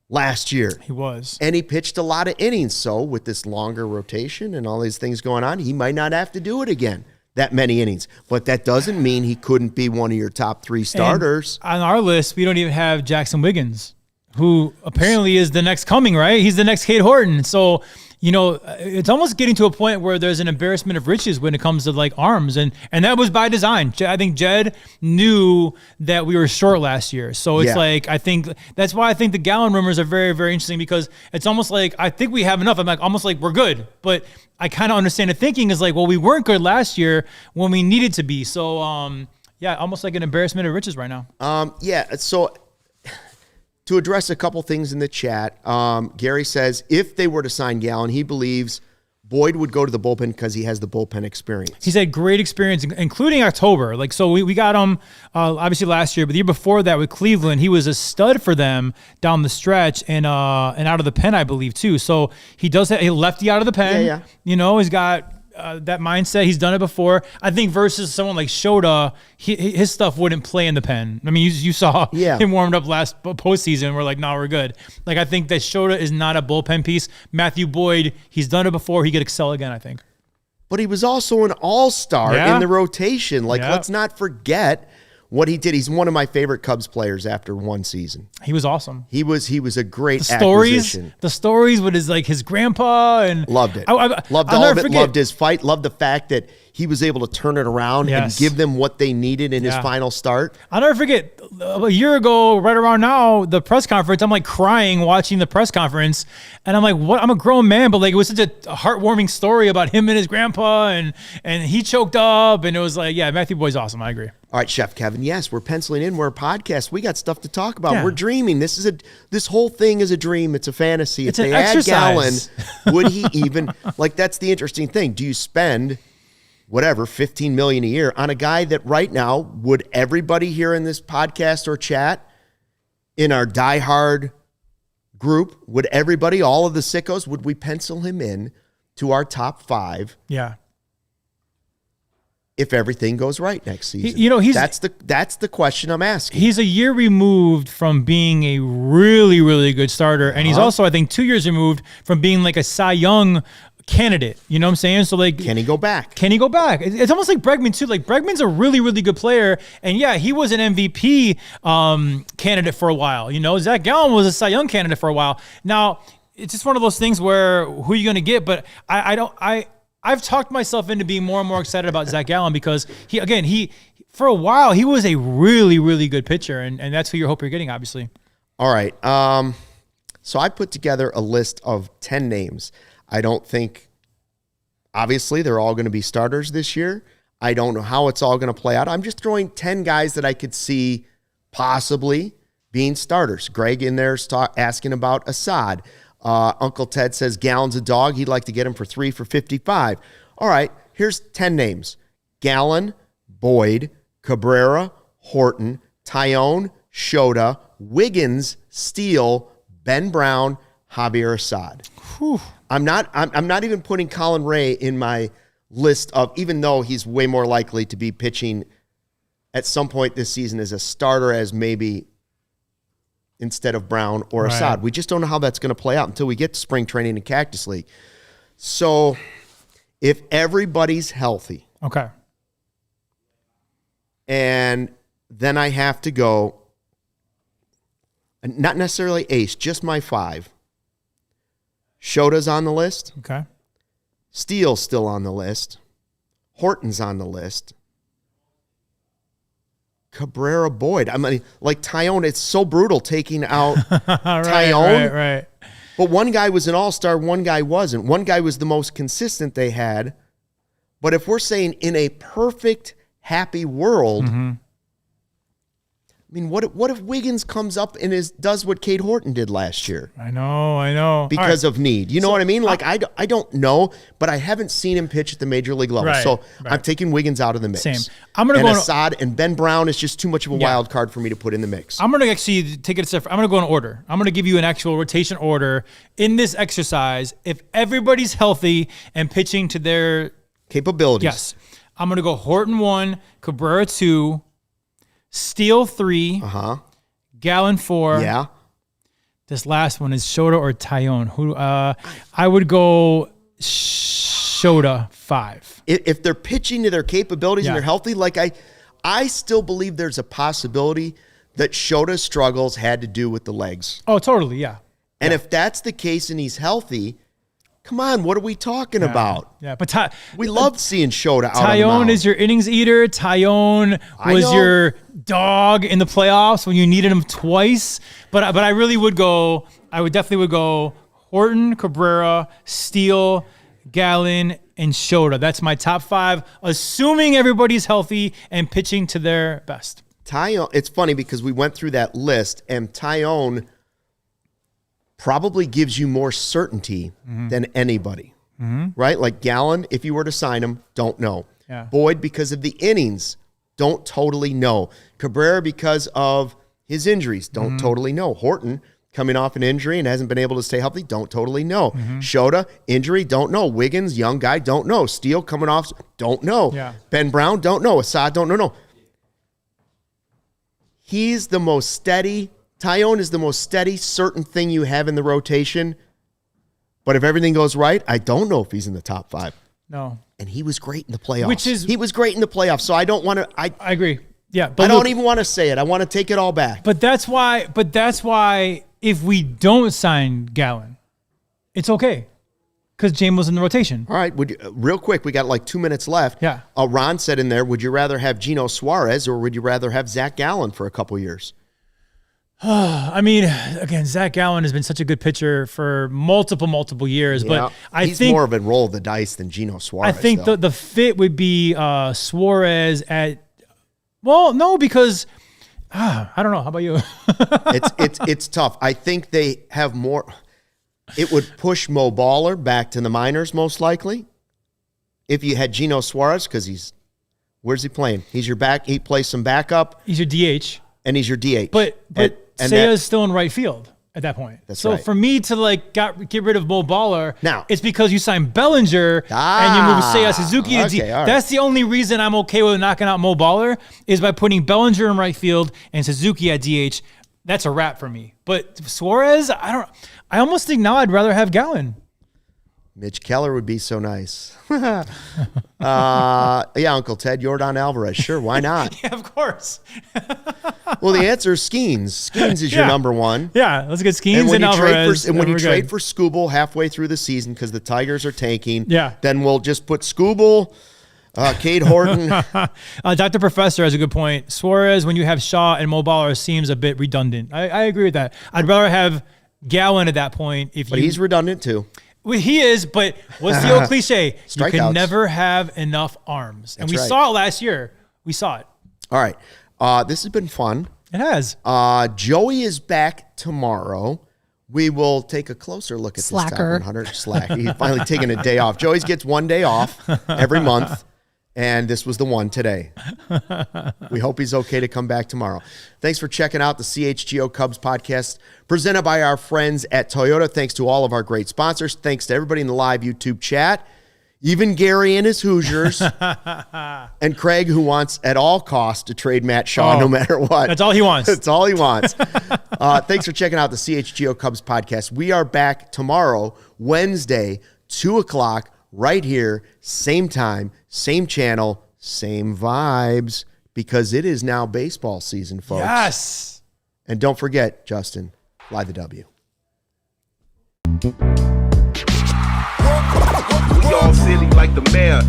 A: last year.
B: He was.
A: And he pitched a lot of innings. So with this longer rotation and all these things going on, he might not have to do it again, that many innings. But that doesn't mean he couldn't be one of your top 3 starters.
B: And on our list, we don't even have Jackson Wiggins, who apparently is the next coming, right? He's the next Cade Horton. So, you know, it's almost getting to a point where there's an embarrassment of riches when it comes to like arms. And that was by design. I think Jed knew that we were short last year. So it's like, I think that's why I think the Gallen rumors are very, very interesting, because it's almost like, I think we have enough. I'm like, almost like we're good. But I kind of understand the thinking is like, well, we weren't good last year when we needed to be. So, almost like an embarrassment of riches right now.
A: So to address a couple things in the chat, Gary says if they were to sign Gallen, he believes Boyd would go to the bullpen because he has the bullpen experience.
B: He's had great experience, including October. Like, so we got him obviously last year, but the year before that with Cleveland, he was a stud for them down the stretch and out of the pen, I believe, too. So he does have a lefty out of the pen. You know, he's got that mindset. He's done it before. I think versus someone like Shota, his stuff wouldn't play in the pen. I mean, you saw him warmed up last postseason. We're like, no, we're good. Like, I think that Shota is not a bullpen piece. Matthew Boyd, he's done it before. He could excel again, I think.
A: But he was also an all-star in the rotation. Like, let's not forget what he did. He's one of my favorite Cubs players after one season.
B: He was awesome.
A: He was a great acquisition.
B: The stories with his grandpa, and
A: loved it. Loved all of it. Loved his fight. Loved the fact that he was able to turn it around and give them what they needed in his final start.
B: I'll never forget a year ago, right around now, the press conference. I'm like crying watching the press conference, and I'm like, "What?" I'm a grown man, but like it was such a heartwarming story about him and his grandpa, and he choked up, and it was like, Matthew Boyd's awesome. I agree.
A: All right, Chef Kevin. Yes, we're penciling in. We're a podcast. We got stuff to talk about. We're dreaming. This whole thing is a dream. It's a fantasy.
B: It's
A: if
B: an
A: they
B: exercise.
A: Add Gallen, would he even like? That's the interesting thing. Do you spend whatever, $15 million a year on a guy that right now, would everybody here in this podcast or chat in our diehard group, would everybody, all of the sickos, would we pencil him in to our top 5?
B: Yeah.
A: If everything goes right next season? That's the question I'm asking.
B: He's a year removed from being a really, really good starter. And he's also, I think, 2 years removed from being like a Cy Young candidate. You know what I'm saying? So like,
A: can he go back?
B: It's almost like Bregman too. Like Bregman's a really, really good player. And he was an MVP candidate for a while. You know, Zach Gallen was a Cy Young candidate for a while. Now, it's just one of those things where who are you going to get? But I I've talked myself into being more and more excited about Zach Gallen because he for a while he was a really, really good pitcher, and that's who you hope you're getting, obviously.
A: All right. So I put together a list of 10 names. I don't think, obviously, they're all going to be starters this year. I don't know how it's all going to play out. I'm just throwing 10 guys that I could see possibly being starters. Greg in there is asking about Assad. Uncle Ted says Gallen's a dog. He'd like to get him for 3 for $55. All right, here's 10 names. Gallen, Boyd, Cabrera, Horton, Taillon, Shota, Wiggins, Steele, Ben Brown, Javier Assad.
B: Whew.
A: I'm not even putting Colin Ray in my list of, even though he's way more likely to be pitching at some point this season as a starter, as maybe instead of Brown or Assad. We just don't know how that's going to play out until we get to spring training in Cactus League. So if everybody's healthy,
B: okay,
A: and then I have to go, not necessarily ace, just my 5. Shota's on the list.
B: Okay.
A: Steele's still on the list. Horton's on the list. Cabrera, Boyd. I mean, like Taillon, it's so brutal taking out Taillon.
B: Right.
A: But one guy was an all-star, one guy wasn't. One guy was the most consistent they had. But if we're saying in a perfect, happy world, I mean, what if Wiggins comes up and does what Cade Horton did last year?
B: I know.
A: Because of need. You know what I mean? Like, I don't know, but I haven't seen him pitch at the major league level. So I'm taking Wiggins out of the mix.
B: Same. I'm going to go
A: Assad and Ben Brown is just too much of a wild card for me to put in the mix.
B: I'm going to actually take it a step. I'm going to go in order. I'm going to give you an actual rotation order in this exercise. If everybody's healthy and pitching to their
A: capabilities.
B: Yes. I'm going to go Horton 1, Cabrera 2, Steele 3, Gallen 4.
A: Yeah.
B: This last one is Shota or Taillon. Who I would go Shota 5.
A: If they're pitching to their capabilities and they're healthy, like I still believe there's a possibility that Shota's struggles had to do with the legs.
B: Oh, totally, yeah.
A: And if that's the case and he's healthy, come on, what are we talking about?
B: Yeah, but
A: we love seeing Shota out on the
B: Taillon
A: mound.
B: is your innings eater. Taillon was your dog in the playoffs when you needed him twice. But I really would go. I would definitely go Horton, Cabrera, Steele, Gallen, and Shota. That's my top 5, assuming everybody's healthy and pitching to their best.
A: Taillon. It's funny because we went through that list, and Taillon probably gives you more certainty than anybody, right? Like Gallen, if you were to sign him, don't know.
B: Yeah.
A: Boyd, because of the innings, don't totally know. Cabrera, because of his injuries, don't totally know. Horton, coming off an injury and hasn't been able to stay healthy, don't totally know. Shota, injury, don't know. Wiggins, young guy, don't know. Steele, coming off, don't know.
B: Yeah.
A: Ben Brown, don't know. Assad, don't know. He's the most steady. Taillon is the most steady, certain thing you have in the rotation. But if everything goes right, I don't know if he's in the top 5.
B: No.
A: And he was great in the playoffs. He was great in the playoffs. So I don't want to. I
B: agree. Yeah, but
A: I don't even want to say it. I want to take it all back.
B: But that's why if we don't sign Gallen, it's okay. Because James was in the rotation.
A: All right. Real quick, we got like 2 minutes left.
B: Yeah.
A: Ron said in there, would you rather have Gino Suarez or would you rather have Zach Gallen for a couple years?
B: I mean, again, Zach Gallen has been such a good pitcher for multiple years, but I
A: he's
B: think
A: more of a roll of the dice than Gino Suarez.
B: I think the fit would be Suarez at. Well, no, because I don't know. How about you?
A: it's tough. I think they have more. It would push Mo Baller back to the minors most likely. If you had Gino Suarez, because where's he playing? He's your back. He plays some backup.
B: He's your DH.
A: And he's your DH.
B: But Seiya's still in right field at that point.
A: That's right.
B: So for me to get rid of Mo Baller,
A: now
B: it's because you signed Bellinger and you moved Seiya Suzuki to DH. Right. That's the only reason I'm okay with knocking out Mo Baller is by putting Bellinger in right field and Suzuki at DH. That's a wrap for me. But Suarez, I almost think now I'd rather have Gallen.
A: Mitch Keller would be so nice. Yeah, Uncle Ted, Yordan Alvarez. Sure, why not?
B: Yeah, of course.
A: Well, the answer is Skeens. Skeens is your number one.
B: Yeah, let's get Skeens and Alvarez.
A: When you trade for Skubal halfway through the season because the Tigers are tanking,
B: yeah,
A: then we'll just put Skubal, Cade Horton.
B: Dr. Professor has a good point. Suarez, when you have Shaw and Mo Bauer, seems a bit redundant. I agree with that. I'd rather have Gallen at that point.
A: But he's redundant too.
B: Well, he is, but what's the old cliche? You can
A: Strikeouts.
B: never have enough arms. And
A: That's
B: we
A: right.
B: saw it last year. We saw it.
A: All right. This has been fun.
B: It has.
A: Joey is back tomorrow. We will take a closer look at
C: Slacker.
A: this top 100. Slack. He's finally taking a day off. Joey gets one day off every month, and this was the one today. We hope he's okay to come back tomorrow. Thanks for checking out the CHGO Cubs podcast presented by our friends at Toyota. Thanks to all of our great sponsors. Thanks to everybody in the live YouTube chat. Even Gary and his Hoosiers. And Craig, who wants at all costs to trade Matt Shaw no matter what.
B: That's all he wants.
A: That's all he wants. Thanks for checking out the CHGO Cubs podcast. We are back tomorrow, Wednesday, 2 o'clock, right here, same time, same channel, same vibes, because it is now baseball season, folks.
B: Yes.
A: And don't forget, Justin, fly the W.
D: We all silly like the mayor.